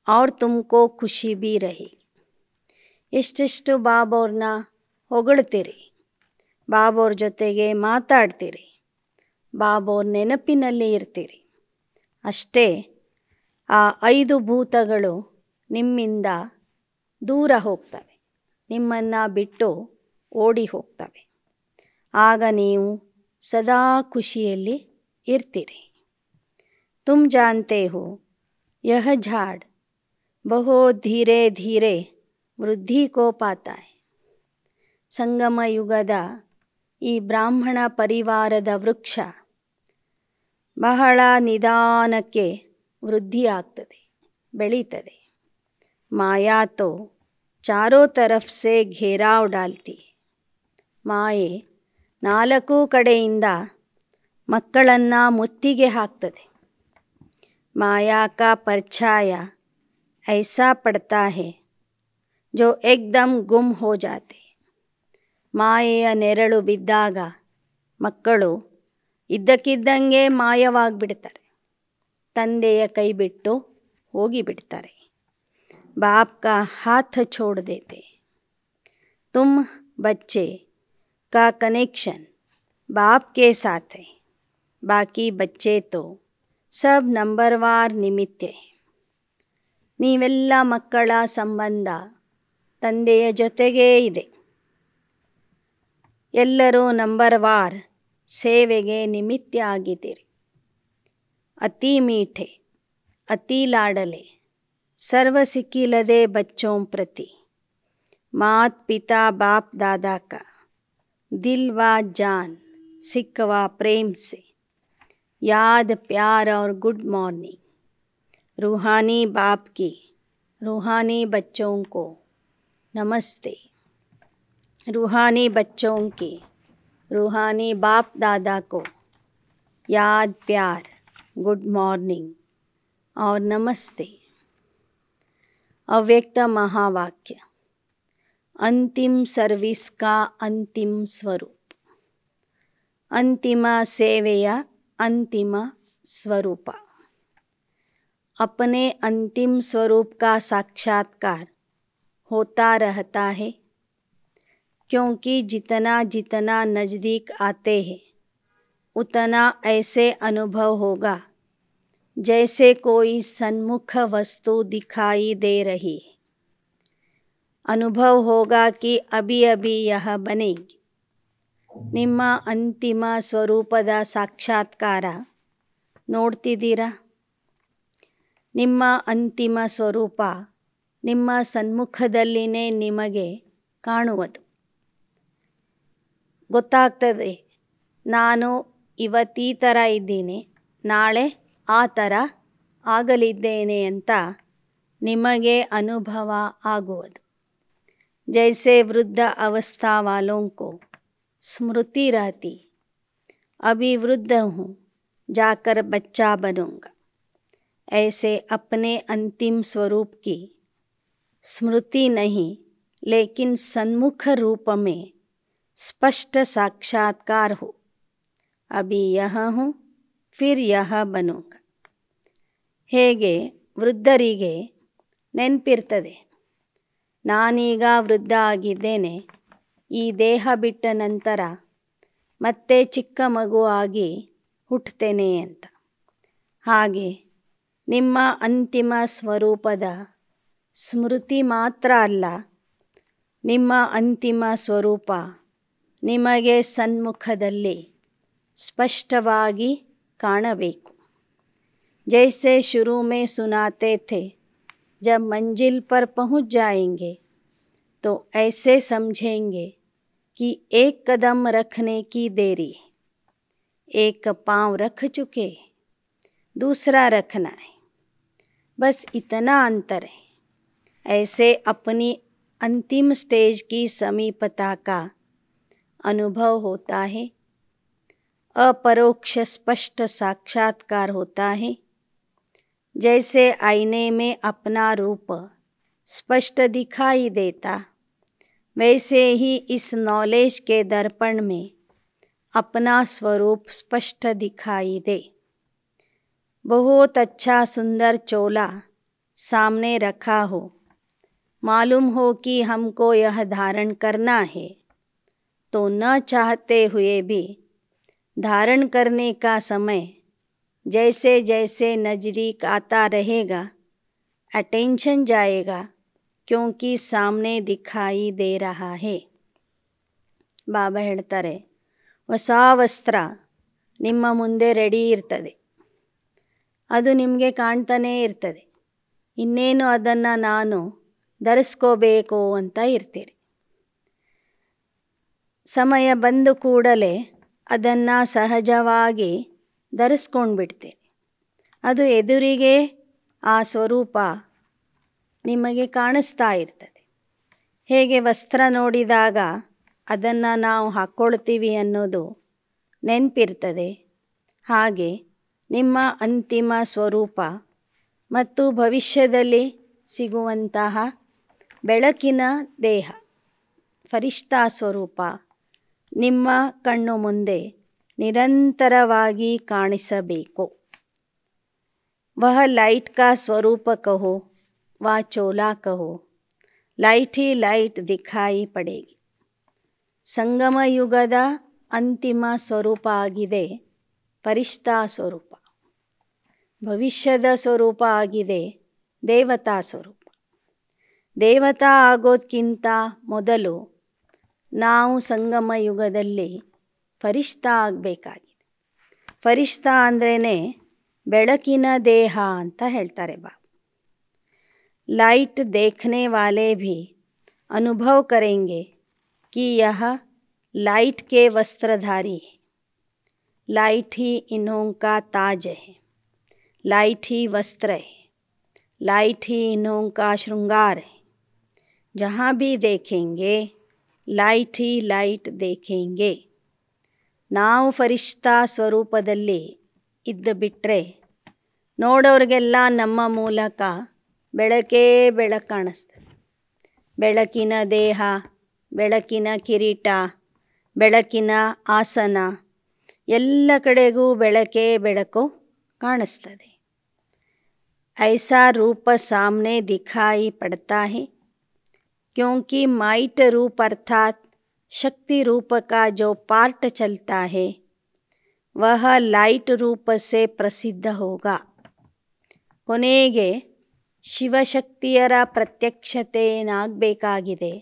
और तुमको खुशी भी रहेगी. ಎಷ್ಟೆಷ್ಟು ಬಾಬಾವ್ರನ್ನ ಹೊಗಳ್ತೀರಿ, ಬಾಬಾವ್ರ ಜೊತೆಗೆ ಮಾತಾಡ್ತೀರಿ, ಬಾಬಾವ್ರ ನೆನಪಿನಲ್ಲಿ ಇರ್ತೀರಿ, ಅಷ್ಟೇ ಆ 5 ಭೂತಗಳು ನಿಮ್ಮಿಂದ ದೂರ ಹೋಗ್ತವೆ, ನಿಮ್ಮನ್ನು ಬಿಟ್ಟು ಓಡಿ ಹೋಗ್ತವೆ. ಆಗ ನೀವು ಸದಾ ಖುಷಿಯಲ್ಲಿ ಇರ್ತೀರಿ. ತುಮ್ ಜಾನ್ತೆ ಹೋ ಯಹ ಝಾಡ್ ಬಹುತ್ ಧೀರೆ ಧೀರೆ ವೃದ್ಧಿ ಕೋ ಪಾತಾ ಹೈ. ಸಂಗಮ ಯುಗದ ಈ ಬ್ರಾಹ್ಮಣ ಪರಿವಾರದ ವೃಕ್ಷ ಬಹಳ ನಿಧಾನಕ್ಕೆ ವೃದ್ಧಿಯಾಗ್ತದೆ, ಬೆಳೀತದೆ. ಮಾಯಾ ತೋ ಚಾರೋ ತರಫ್ ಸೆ ಘೇರಾವ್ ಡಾಲ್ತಿ. ಮಾಯೆ 4 ಕಡೆಯಿಂದ ಮಕ್ಕಳನ್ನು ಮುತ್ತಿಗೆ ಹಾಕ್ತದೆ. ಮಾಯಾ ಕಾ ಪರ್ಛಾಯ ಐಸಾ ಪಡ್ತಾ ಹೈ ಜೋ ಏಕ್ದಮ್ ಗುಮ್ ಹೋ ಜಾತೆ. ಮಾಯೆಯ ನೆರಳು ಬಿದ್ದಾಗ ಮಕ್ಕಳು ಇದ್ದಕ್ಕಿದ್ದಂಗೆ ಮಾಯವಾಗಿಬಿಡ್ತಾರೆ, ತಂದೆಯ ಕೈ ಬಿಟ್ಟು ಹೋಗಿಬಿಡ್ತಾರೆ. बाप का हाथ छोड़ देते. तुम बच्चे का कनेक्शन बाप के साथ है, बाकी बच्चे तो सब नंबरवार निमित्त है. ನೀವೆಲ್ಲ ಮಕ್ಕಳ ಸಂಬಂಧ ತಂದೆಯ ಜೊತೆಗೇ ಇದೆ. ಎಲ್ಲರೂ ನಂಬರ್ವಾರ್ ಸೇವೆಗೆ ನಿಮಿತ್ತ ಆಗಿದ್ದೀರಿ. ಅತಿ ಮೀಠೆ, ಅತಿ ಲಾಡಲೆ, सर्व सिक्किलदे बच्चों प्रति मात पिता बाप दादा का दिल व जान सिक व प्रेम से याद प्यार और गुड मॉर्निंग. रूहानी बाप की रूहानी बच्चों को नमस्ते. रूहानी बच्चों की रूहानी बाप दादा को याद प्यार, गुड मॉर्निंग और नमस्ते. ಅವ್ಯಕ್ತ ಮಹಾವಾಕ್ಯ. ಅಂತಿಮ ಸರ್ವಿಸ್ ಕಾ ಅಂತಿಮ ಸ್ವರೂಪ. ಅಂತಿಮ ಸೇವೆಯ ಅಂತಿಮ ಸ್ವರೂಪ. अपने अंतिम स्वरूप का साक्षात्कार होता रहता है, क्योंकि जितना जितना नज़दीक आते हैं उतना ऐसे अनुभव होगा जैसे कोई सन्मुख वस्तु दिखाई दे रही है. अनुभव होगा कि अभी अभी यह बनेगी. ನಿಮ್ಮ ಅಂತಿಮ ಸ್ವರೂಪದ ಸಾಕ್ಷಾತ್ಕಾರ ನೋಡ್ತಿದ್ದೀರಾ? ನಿಮ್ಮ ಅಂತಿಮ ಸ್ವರೂಪ ನಿಮ್ಮ ಸನ್ಮುಖದಲ್ಲಿನೇ ನಿಮಗೆ ಕಾಣುವುದು. ಗೊತ್ತಾಗ್ತದೆ, ನಾನು ಇವತ್ತೀ ಥರ ಇದ್ದೀನಿ, ನಾಳೆ ಆ ಥರ ಆಗಲಿದ್ದೇನೆ ಅಂತ ನಿಮಗೆ ಅನುಭವ ಆಗುವುದು. जैसे वृद्ध अवस्था वालों को स्मृति रहती, अभी वृद्ध हूँ जाकर बच्चा बनूँगा, ऐसे अपने अंतिम स्वरूप की स्मृति नहीं लेकिन सन्मुख रूप में स्पष्ट साक्षात्कार हो. अभी यह हूँ फिर यह बनूँगा. ಹೇಗೆ ವೃದ್ಧರಿಗೆ ನೆನಪಿರ್ತದೆ, ನಾನೀಗ ವೃದ್ಧ ಆಗಿದ್ದೇನೆ, ಈ ದೇಹ ಬಿಟ್ಟ ನಂತರ ಮತ್ತೆ ಚಿಕ್ಕ ಮಗು ಆಗಿ ಹುಟ್ಟುತ್ತೇನೆ ಅಂತ. ಹಾಗೆ ನಿಮ್ಮ ಅಂತಿಮ ಸ್ವರೂಪದ ಸ್ಮೃತಿ ಮಾತ್ರ ಅಲ್ಲ, ನಿಮ್ಮ ಅಂತಿಮ ಸ್ವರೂಪ ನಿಮಗೆ ಸನ್ಮುಖದಲ್ಲಿ ಸ್ಪಷ್ಟವಾಗಿ ಕಾಣಬೇಕು. जैसे शुरू में सुनाते थे, जब मंजिल पर पहुंच जाएंगे तो ऐसे समझेंगे कि एक कदम रखने की देरी है, एक पाँव रख चुके, दूसरा रखना है, बस इतना अंतर है. ऐसे अपनी अंतिम स्टेज की समीपता का अनुभव होता है. अपरोक्ष स्पष्ट साक्षात्कार होता है. जैसे आईने में अपना रूप स्पष्ट दिखाई देता, वैसे ही इस नॉलेज के दर्पण में अपना स्वरूप स्पष्ट दिखाई दे. बहुत अच्छा सुंदर चोला सामने रखा हो, मालूम हो कि हमको यह धारण करना है, तो न चाहते हुए भी धारण करने का समय जैसे जैसे नज़दीक आता रहेगा, अटेंशन जाएगा, क्योंकि सामने दिखाई दे रहा है. ಬಾಬಾ ಹೇಳ್ತಾರೆ, ಹೊಸ ವಸ್ತ್ರ ನಿಮ್ಮ ಮುಂದೆ ರೆಡಿ ಇರ್ತದೆ, ಅದು ನಿಮಗೆ ಕಾಣ್ತಾನೇ ಇರ್ತದೆ. ಇನ್ನೇನು ಅದನ್ನು ನಾನು ಧರಿಸ್ಕೋಬೇಕು ಅಂತ ಇರ್ತೀರಿ. ಸಮಯ ಬಂದ ಕೂಡಲೇ ಅದನ್ನು ಸಹಜವಾಗಿ ಧರಿಸ್ಕೊಂಡು ಬಿಡ್ತೀರಿ. ಅದು ಎದುರಿಗೆ ಆ ಸ್ವರೂಪ ನಿಮಗೆ ಕಾಣಿಸ್ತಾ ಇರ್ತದೆ. ಹೇಗೆ ವಸ್ತ್ರ ನೋಡಿದಾಗ ಅದನ್ನು ನಾವು ಹಾಕ್ಕೊಳ್ತೀವಿ ಅನ್ನೋದು ನೆನಪಿರ್ತದೆ, ಹಾಗೆ ನಿಮ್ಮ ಅಂತಿಮ ಸ್ವರೂಪ ಮತ್ತು ಭವಿಷ್ಯದಲ್ಲಿ ಸಿಗುವಂತಹ ಬೆಳಕಿನ ದೇಹ ಫರಿಷ್ಠಾ ಸ್ವರೂಪ ನಿಮ್ಮ ಕಣ್ಣು ಮುಂದೆ ನಿರಂತರವಾಗಿ ಕಾಣಿಸಬೇಕು. वह लाइट का स्वरूप कहो व चोला कहो, लाइट ही लाइट दिखाई पड़ेगी. ಸಂಗಮ ಯುಗದ ಅಂತಿಮ ಸ್ವರೂಪ ಆಗಿದೆ ಫರಿಷ್ಠಾ ಸ್ವರೂಪ. ಭವಿಷ್ಯದ ಸ್ವರೂಪ ಆಗಿದೆ ದೇವತಾ ಸ್ವರೂಪ. ದೇವತಾ ಆಗೋದಕ್ಕಿಂತ ಮೊದಲು ನಾವು ಸಂಗಮ ಯುಗದಲ್ಲಿ ಫರಿಷ್ಠಾ ಆಗಬೇಕಾಗಿದೆ. ಫರಿಷ್ಠಾ ಅಂದ್ರೇ ಬೆಳಕಿನ ದೇಹ ಅಂತ ಹೇಳ್ತಾರೆ ಬಾಬಾ. लाइट देखने वाले भी अनुभव करेंगे कि यह लाइट के वस्त्रधारी है. लाइट ही इन्हों का ताज है, लाइट ही वस्त्र है, लाइट ही इन्हों का श्रृंगार है. जहाँ भी देखेंगे लाइट ही लाइट देखेंगे. ನಾವು ಫರಿಷ್ಠಾ ಸ್ವರೂಪದಲ್ಲಿ ಇದ್ದು ಬಿಟ್ಟರೆ ನೋಡೋರಿಗೆಲ್ಲ ನಮ್ಮ ಮೂಲಕ ಬೆಳಕೇ ಬೆಳಕು ಕಾಣಿಸ್ತದೆ. ಬೆಳಕಿನ ದೇಹ, ಬೆಳಕಿನ ಕಿರೀಟ, ಬೆಳಕಿನ ಆಸನ, ಎಲ್ಲ ಕಡೆಗೂ ಬೆಳಕೇ ಬೆಳಕು ಕಾಣಿಸ್ತದೆ. ऐसा रूप सामने दिखाई पड़ता है, क्योंकि माइट रूप अर्थात शक्ति रूप का जो पार्ट चलता है वह लाइट रूप से प्रसिद्ध होगा. ಕೊನೆಗೆ ಶಿವಶಕ್ತಿಯರ ಪ್ರತ್ಯಕ್ಷತೆ ಏನಾಗಬೇಕಾಗಿದೆ,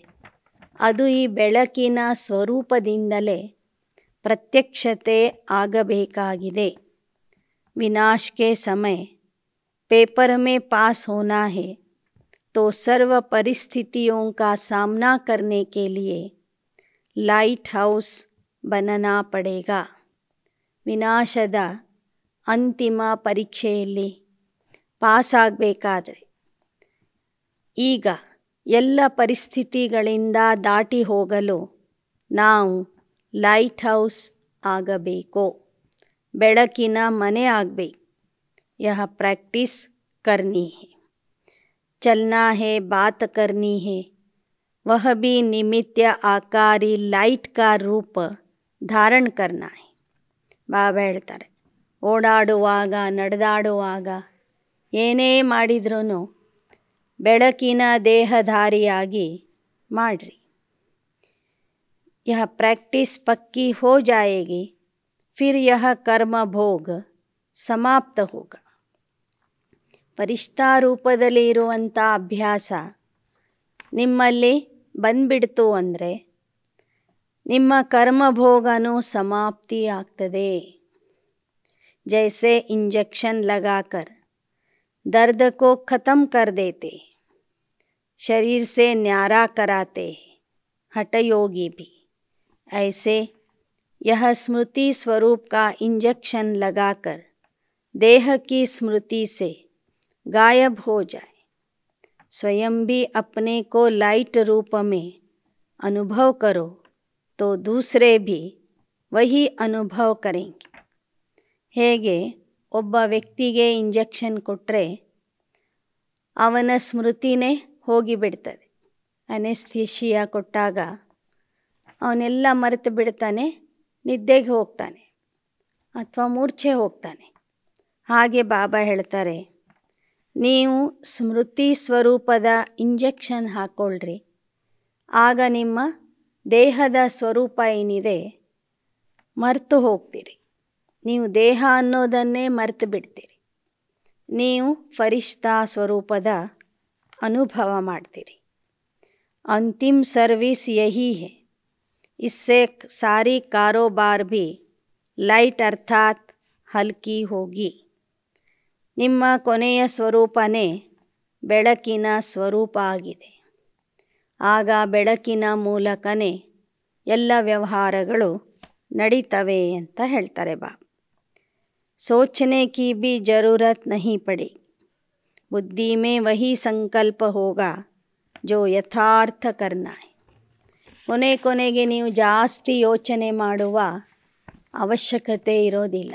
ಅದು ಈ ಬೆಳಕಿನ ಸ್ವರೂಪದಿಂದಲೇ ಪ್ರತ್ಯಕ್ಷತೆ ಆಗಬೇಕಾಗಿದೆ. विनाश के समय पेपर में पास होना है तो सर्व परिस्थितियों का सामना करने के लिए लाइट हाउस बनना पड़ेगा. ವಿನಾಶದ ಅಂತಿಮ ಪರೀಕ್ಷೆಯಲ್ಲಿ ಪಾಸ್ ಆಗಬೇಕಾದ್ರೆ ಈಗ ಎಲ್ಲ ಪರಿಸ್ಥಿತಿಗಳಿಂದ ದಾಟಿ ಹೋಗಲು ನಾವು ಲೈಟ್ ಹೌಸ್ ಆಗಬೇಕು, ಬೆಳಕಿನ ಮನೆ ಆಗಬೇಕು. यह प्रैक्टिस करनी है. चलना है, बात करनी है, वह भी निमित्य आकारी लाइट का रूप धारण करना है. ಬಾಬಾ ಹೇಳ್ತಾರೆ, ಓಡಾಡುವಾಗ ನಡೆದಾಡುವಾಗ ಏನೇ ಮಾಡಿದ್ರೂ ಬೆಳಕಿನ ದೇಹಧಾರಿಯಾಗಿ ಮಾಡಿರಿ. यह प्रैक्टिस पक्की हो जाएगी, फिर यह कर्म भोग समाप्त होगा. ಫರಿಷ್ಠಾ ರೂಪದಲ್ಲಿ ಇರುವಂಥ ಅಭ್ಯಾಸ ನಿಮ್ಮಲ್ಲಿ ಬಂದ್ಬಿಡ್ತು ಅಂದರೆ ನಿಮ್ಮ ಕರ್ಮಭೋಗನೂ ಸಮಾಪ್ತಿ ಆಗ್ತದೆ. ಜೈಸೆ ಇಂಜೆಕ್ಷನ್ लगाकर दर्द को ख़त्म कर देते, शरीर से न्यारा कराते हठ योगी भी, ऐसे यह स्मृति स्वरूप का इंजेक्शन लगाकर देह की स्मृति से गायब हो जाए, स्वयं भी अपने को लाइट रूप में अनुभव करो तो दूसरे भी वही अनुभव करेंगे. ಹೇಗೆ ಒಬ್ಬ ವ್ಯಕ್ತಿಗೆ ಇಂಜೆಕ್ಷನ್ ಕೊಟ್ಟರೆ ಅವನ ಸ್ಮೃತಿನೇ ಹೋಗಿಬಿಡ್ತದೆ. ಅನೆಸ್ಥೀಶಿಯಾ ಕೊಟ್ಟಾಗ ಅವನೆಲ್ಲ ಮರೆತು ಬಿಡ್ತಾನೆ, ನಿದ್ದೆಗೆ ಹೋಗ್ತಾನೆ ಅಥವಾ ಮೂರ್ಛೆ ಹೋಗ್ತಾನೆ. ಹಾಗೆ ಬಾಬಾ ಹೇಳ್ತಾರೆ, ನೀವು ಸ್ಮೃತಿ ಸ್ವರೂಪದ ಇಂಜೆಕ್ಷನ್ ಹಾಕ್ಕೊಳ್ರಿ, ಆಗ ನಿಮ್ಮ ದೇಹದ ಸ್ವರೂಪ ಏನಿದೆ ಮರೆತು ಹೋಗ್ತೀರಿ. ನೀವು ದೇಹ ಅನ್ನೋದನ್ನೇ ಮರೆತು ಬಿಡ್ತೀರಿ. ನೀವು ಫರಿಷ್ಠಾ ಸ್ವರೂಪದ ಅನುಭವ ಮಾಡ್ತೀರಿ. ಅಂತಿಮ ಸರ್ವಿಸ್ ಯಹಿ ಹೈ, ಇಸ್ಸೆ ಸಾರಿ ಕಾರೋಬಾರ್ ಭಿ ಲೈಟ್ ಅರ್ಥಾತ್ ಹಲ್ಕಿ ಹೋಗಿ. ನಿಮ್ಮ ಕೊನೆಯ ಸ್ವರೂಪನೇ ಬೆಳಕಿನ ಸ್ವರೂಪ ಆಗಿದೆ. ಆಗ ಬೆಳಕಿನ ಮೂಲಕನೇ ಎಲ್ಲ ವ್ಯವಹಾರಗಳು ನಡೀತವೆ ಅಂತ ಹೇಳ್ತಾರೆ ಬಾಬಾ. सोचने की भी ज़रूरत नहीं पड़ी, बुद्धि में वही संकल्प होगा जो यथार्थ करना है. ಕೊನೆಗೆ ನೀವು ಜಾಸ್ತಿ ಯೋಚನೆ ಮಾಡುವ ಅವಶ್ಯಕತೆ ಇರೋದಿಲ್ಲ.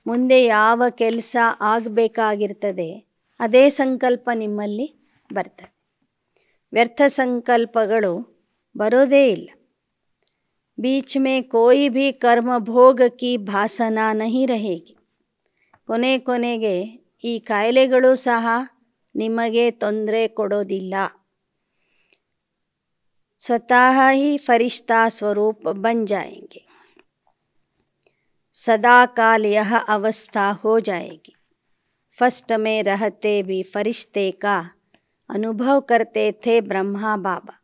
ಮುಂದೆ ಯಾವ ಕೆಲಸ ಆಗಬೇಕಾಗಿರ್ತದೆ ಅದೇ ಸಂಕಲ್ಪ ನಿಮ್ಮಲ್ಲಿ ಬರ್ತದೆ. ವ್ಯರ್ಥ ಸಂಕಲ್ಪಗಳು ಬರೋದೇ ಇಲ್ಲ. बीच में कोई भी कर्म भोग की भासना नहीं रहेगी. ಕೊನೆಗೆ ಈ ಕಾಯಿಲೆಗಳು ಸಹ ನಿಮಗೆ ತೊಂದರೆ ಕೊಡೋದಿಲ್ಲ. ಸ್ವತಃ ही फरिश्ता स्वरूप बन जाएंगे. सदा काल यह अवस्था हो जाएगी. फर्स्ट में रहते भी फरिश्ते का अनुभव करते थे ब्रह्मा बाबा.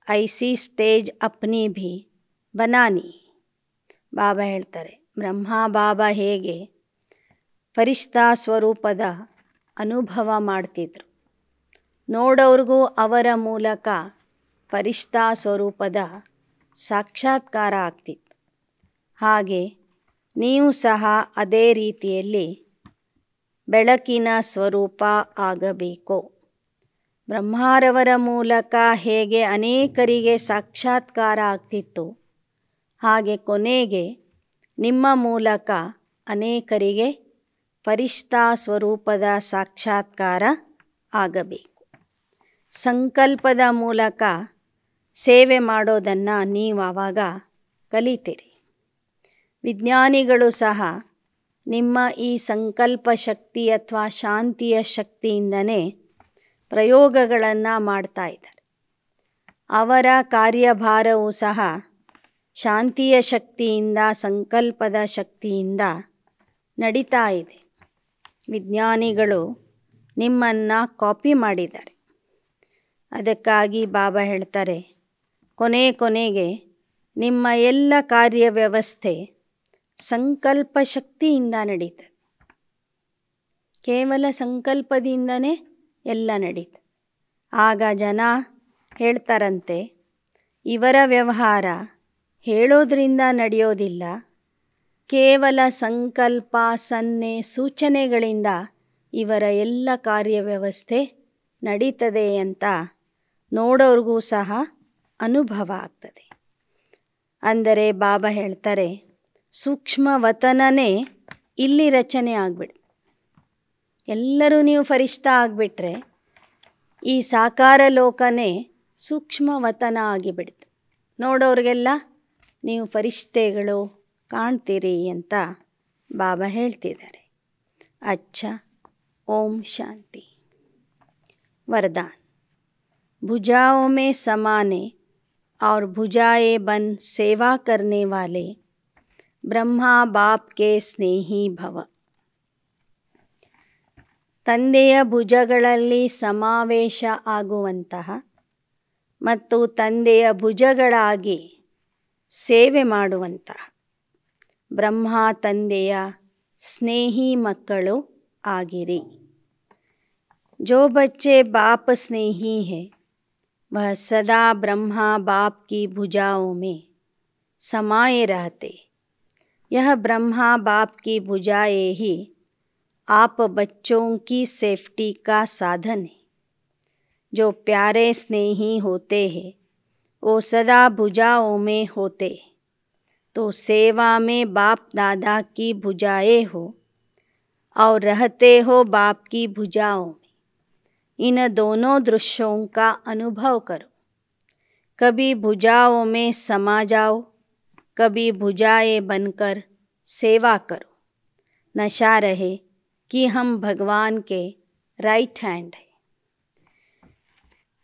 ऐसी स्टेज अपनी भी ಬನಾನಿ. ಬಾಬಾ ಹೇಳ್ತಾರೆ, ಬ್ರಹ್ಮ ಬಾಬಾ ಹೇಗೆ ಫರಿಷ್ಠಾ ಸ್ವರೂಪದ ಅನುಭವ ಮಾಡ್ತಿದ್ರು, ನೋಡೋರಿಗೂ ಅವರ ಮೂಲಕ ಫರಿಷ್ಠಾ ಸ್ವರೂಪದ ಸಾಕ್ಷಾತ್ಕಾರ ಆಗ್ತಿತ್ತು. ಹಾಗೆ ನೀವು ಸಹ ಅದೇ ರೀತಿಯಲ್ಲಿ ಬೆಳಕಿನ ಸ್ವರೂಪ ಆಗಬೇಕು. ಬ್ರಹ್ಮರವರ ಮೂಲಕ ಹೇಗೆ ಅನೇಕರಿಗೆ ಸಾಕ್ಷಾತ್ಕಾರ ಆಗ್ತಿತ್ತು, ಹಾಗೆ ಕೊನೆಗೆ ನಿಮ್ಮ ಮೂಲಕ ಅನೇಕರಿಗೆ ಫರಿಷ್ಠಾ ಸ್ವರೂಪದ ಸಾಕ್ಷಾತ್ಕಾರ ಆಗಬೇಕು. ಸಂಕಲ್ಪದ ಮೂಲಕ ಸೇವೆ ಮಾಡೋದನ್ನು ನೀವು ಆವಾಗ ಕಲಿತೀರಿ. ವಿಜ್ಞಾನಿಗಳು ಸಹ ನಿಮ್ಮ ಈ ಸಂಕಲ್ಪ ಶಕ್ತಿ ಅಥವಾ ಶಾಂತಿಯ ಶಕ್ತಿಯಿಂದನೇ ಪ್ರಯೋಗಗಳನ್ನು ಮಾಡ್ತಾ ಇದ್ದಾರೆ. ಅವರ ಕಾರ್ಯಭಾರವು ಸಹ ಶಾಂತಿಯ ಶಕ್ತಿಯಿಂದ, ಸಂಕಲ್ಪದ ಶಕ್ತಿಯಿಂದ ನಡೀತಾ ಇದೆ. ವಿಜ್ಞಾನಿಗಳು ನಿಮ್ಮನ್ನು ಕಾಪಿ ಮಾಡಿದ್ದಾರೆ. ಅದಕ್ಕಾಗಿ ಬಾಬಾ ಹೇಳ್ತಾರೆ, ಕೊನೆಗೆ ನಿಮ್ಮ ಎಲ್ಲ ಕಾರ್ಯವ್ಯವಸ್ಥೆ ಸಂಕಲ್ಪ ಶಕ್ತಿಯಿಂದ ನಡೀತದೆ. ಕೇವಲ ಸಂಕಲ್ಪದಿಂದನೇ ಎಲ್ಲ ನಡೀತದೆ. ಆಗ ಜನ ಹೇಳ್ತಾರಂತೆ, ಇವರ ವ್ಯವಹಾರ ಹೇಳೋದ್ರಿಂದ ನಡೆಯೋದಿಲ್ಲ, ಕೇವಲ ಸಂಕಲ್ಪ ಸನ್ನೆ ಸೂಚನೆಗಳಿಂದ ಇವರ ಎಲ್ಲ ಕಾರ್ಯವ್ಯವಸ್ಥೆ ನಡೀತದೆ ಅಂತ ನೋಡೋರಿಗೂ ಸಹ ಅನುಭವ ಆಗ್ತದೆ. ಅಂದರೆ ಬಾಬಾ ಹೇಳ್ತಾರೆ, ಸೂಕ್ಷ್ಮ ವತನನೇ ಇಲ್ಲಿ ರಚನೆ ಆಗಿಬಿಡು. ಎಲ್ಲರೂ ನೀವು ಫರಿಷ್ಠಾ ಆಗಿಬಿಟ್ರೆ ಈ ಸಾಕಾರ ಲೋಕನೇ ಸೂಕ್ಷ್ಮ ವತನ ಆಗಿಬಿಡ್ತು. ನೋಡೋರಿಗೆಲ್ಲ ನೀವು ಫರಿಷ್ಠೆಗಳು ಕಾಣ್ತೀರಿ ಅಂತ ಬಾಬಾ ಹೇಳ್ತಿದ್ದಾರೆ. अच्छा, ओम शांति. वरदान. भुजाओं में समाने और भुजाएं बन सेवा करने वाले ब्रह्मा बाप के स्नेही भव. ತಂದೆಯ ಭುಜಗಳಲ್ಲಿ ಸಮಾವೇಶ ಆಗುವಂತಹ ಮತ್ತು ತಂದೆಯ ಭುಜಗಳಾಗಿ ಸೇವೆ ಮಾಡುವಂತಹ ಬ್ರಹ್ಮ ತಂದೆಯ ಸ್ನೇಹಿ ಮಕ್ಕಳು ಆಗಿರಿ. जो बच्चे बाप स्नेही है वह सदा ब्रह्मा बाप की भुजाओं में समाये रहते. यह ब्रह्मा बाप की भुजाएं ही आप बच्चों की सेफ्टी का साधन है. जो प्यारे स्नेही होते हैं वो सदा भुजाओं में होते. तो सेवा में बाप दादा की भुजाएं हो और रहते हो बाप की भुजाओं में. इन दोनों दृश्यों का अनुभव करो. कभी भुजाओं में समा जाओ, कभी भुजाएं बनकर सेवा करो. नशा रहे कि हम भगवान के राइट हैंड है.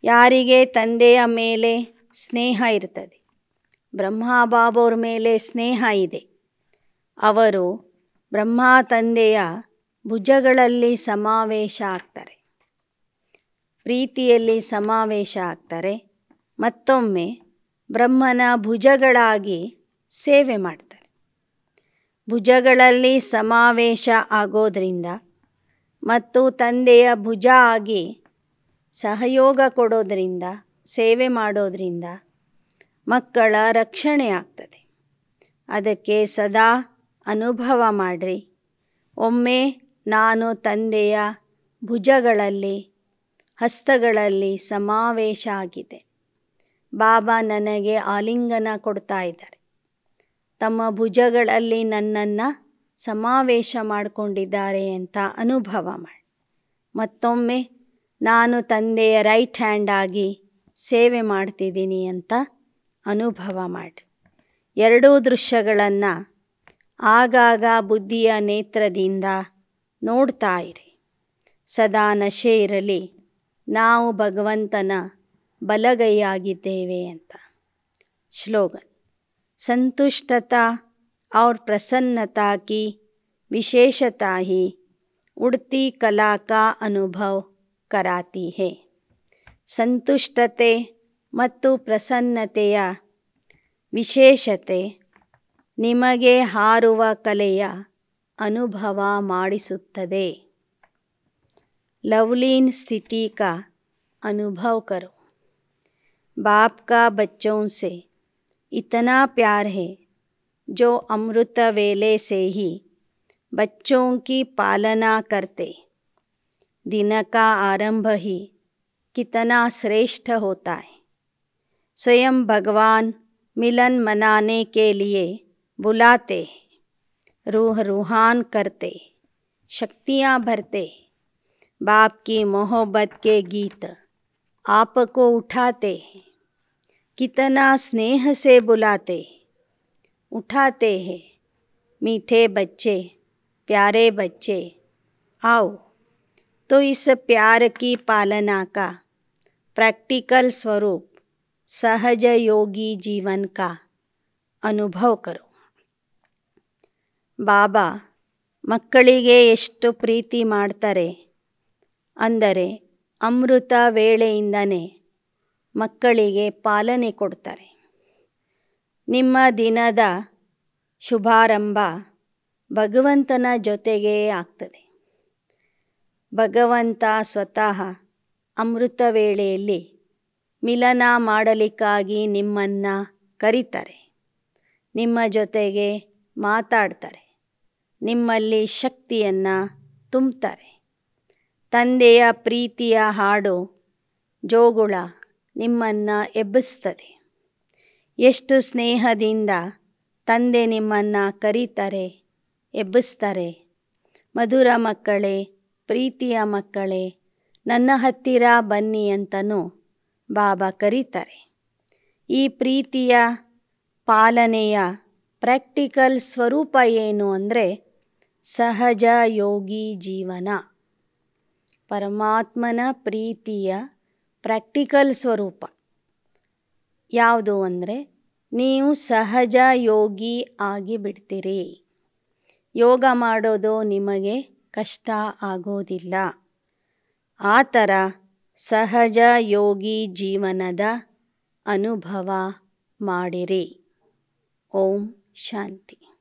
ಯಾರಿಗೆ ತಂದೆಯ ಮೇಲೆ ಸ್ನೇಹ ಇರ್ತದೆ, ಬ್ರಹ್ಮ ಬಾಬೋರ ಮೇಲೆ ಸ್ನೇಹ ಇದೆ, ಅವರು ಬ್ರಹ್ಮ ತಂದೆಯ ಭುಜಗಳಲ್ಲಿ ಸಮಾವೇಶ ಆಗ್ತಾರೆ, ಪ್ರೀತಿಯಲ್ಲಿ ಸಮಾವೇಶ ಆಗ್ತಾರೆ. ಮತ್ತೊಮ್ಮೆ ಬ್ರಹ್ಮನ ಭುಜಗಳಾಗಿ ಸೇವೆ ಮಾಡ್ತಾರೆ. ಭುಜಗಳಲ್ಲಿ ಸಮಾವೇಶ ಆಗೋದ್ರಿಂದ ಮತ್ತು ತಂದೆಯ ಭುಜ ಆಗಿ ಸಹಯೋಗ ಕೊಡೋದ್ರಿಂದ, ಸೇವೆ ಮಾಡೋದ್ರಿಂದ ಮಕ್ಕಳ ರಕ್ಷಣೆ ಆಗ್ತದೆ. ಅದಕ್ಕೆ ಸದಾ ಅನುಭವ ಮಾಡಿರಿ. ಒಮ್ಮೆ ನಾನು ತಂದೆಯ ಭುಜಗಳಲ್ಲಿ, ಹಸ್ತಗಳಲ್ಲಿ ಸಮಾವೇಶ ಆಗಿದೆ. ಬಾಬಾ ನನಗೆ ಆಲಿಂಗನ ಕೊಡ್ತಾ ಇದ್ದಾರೆ. ತಮ್ಮ ಭುಜಗಳಲ್ಲಿ ನನ್ನನ್ನು ಸಮಾವೇಶ ಮಾಡಿಕೊಂಡಿದ್ದಾರೆ ಅಂತ ಅನುಭವ ಮಾಡಿ. ಮತ್ತೊಮ್ಮೆ ನಾನು ತಂದೆಯ ರೈಟ್ ಹ್ಯಾಂಡ್ ಆಗಿ ಸೇವೆ ಮಾಡ್ತಿದ್ದೀನಿ ಅಂತ ಅನುಭವ ಮಾಡಿ. ಎರಡೂ ದೃಶ್ಯಗಳನ್ನು ಆಗಾಗ ಬುದ್ಧಿಯ ನೇತ್ರದಿಂದ ನೋಡ್ತಾ ಇರಿ. ಸದಾ ನಶೆ ಇರಲಿ, ನಾವು ಭಗವಂತನ ಬಲಗೈಯಾಗಿದ್ದೇವೆ ಅಂತ. श्लोगन. संतुष्टता और प्रसन्नता की विशेषता ही उड़ती कला का अनुभव कराती है. ಸಂತುಷ್ಟತೆ ಮತ್ತು ಪ್ರಸನ್ನತೆಯ ವಿಶೇಷತೆ ನಿಮಗೆ ಹಾರುವ ಕಲೆಯ ಅನುಭವ ಮಾಡಿಸುತ್ತದೆ. लवलीन स्थिति का अनुभव करो. बाप का बच्चों से इतना प्यार है जो अमृत वेले से ही बच्चों की पालना करते. दिन का आरंभ ही कितना श्रेष्ठ होता है. स्वयं भगवान मिलन मनाने के लिए बुलाते हैं, रूह रूहान करते, शक्तियाँ भरते. बाप की मोहब्बत के गीत आपको उठाते हैं. कितना स्नेह से बुलाते, उठाते हैं. मीठे बच्चे, प्यारे बच्चे, आओ. तो इस प्यार की पालना का प्रैक्टिकल स्वरूप सहज योगी जीवन का अनुभव करो. ಬಾಬಾ ಮಕ್ಕಳಿಗೆ ಎಷ್ಟು ಪ್ರೀತಿ ಮಾಡ್ತಾರೆ ಅಂದರೆ ಅಮೃತ ವೇಳೆಯಿಂದನೇ ಮಕ್ಕಳಿಗೆ ಪಾಲನೆ ಕೊಡ್ತಾರೆ. ನಿಮ್ಮ ದಿನದ ಶುಭಾರಂಭ ಭಗವಂತನ ಜೊತೆಗೇ ಆಗ್ತದೆ. ಭಗವಂತ ಸ್ವತಃ ಅಮೃತ ವೇಳೆಯಲ್ಲಿ ಮಿಲನ ಮಾಡಲಿಕ್ಕಾಗಿ ನಿಮ್ಮನ್ನು ಕರೀತಾರೆ, ನಿಮ್ಮ ಜೊತೆಗೆ ಮಾತಾಡ್ತಾರೆ, ನಿಮ್ಮಲ್ಲಿ ಶಕ್ತಿಯನ್ನು ತುಂಬುತ್ತಾರೆ. ತಂದೆಯ ಪ್ರೀತಿಯ ಹಾಡು ಜೋಗುಳ ನಿಮ್ಮನ್ನು ಎಬ್ಬಿಸ್ತದೆ. ಎಷ್ಟು ಸ್ನೇಹದಿಂದ ತಂದೆ ನಿಮ್ಮನ್ನು ಕರೀತಾರೆ, ಎಬ್ಬಿಸ್ತಾರೆ. ಮಧುರ ಮಕ್ಕಳೇ, ಪ್ರೀತಿಯ ಮಕ್ಕಳೇ, ನನ್ನ ಹತ್ತಿರ ಬನ್ನಿ ಅಂತನೂ ಬಾಬಾ ಕರೀತಾರೆ. ಈ ಪ್ರೀತಿಯ ಪಾಲನೆಯ ಪ್ರಾಕ್ಟಿಕಲ್ ಸ್ವರೂಪ ಏನು ಅಂದರೆ ಸಹಜ ಯೋಗಿ ಜೀವನ. ಪರಮಾತ್ಮನ ಪ್ರೀತಿಯ ಪ್ರಾಕ್ಟಿಕಲ್ ಸ್ವರೂಪ ಯಾವುದು ಅಂದರೆ ನೀವು ಸಹಜ ಯೋಗಿ ಆಗಿಬಿಡ್ತೀರಿ. ಯೋಗ ಮಾಡೋದು ನಿಮಗೆ ಕಷ್ಟ ಆಗೋದಿಲ್ಲ. ಆ ಥರ ಸಹಜ ಯೋಗಿ ಜೀವನದ ಅನುಭವ ಮಾಡಿರಿ. ಓಂ ಶಾಂತಿ.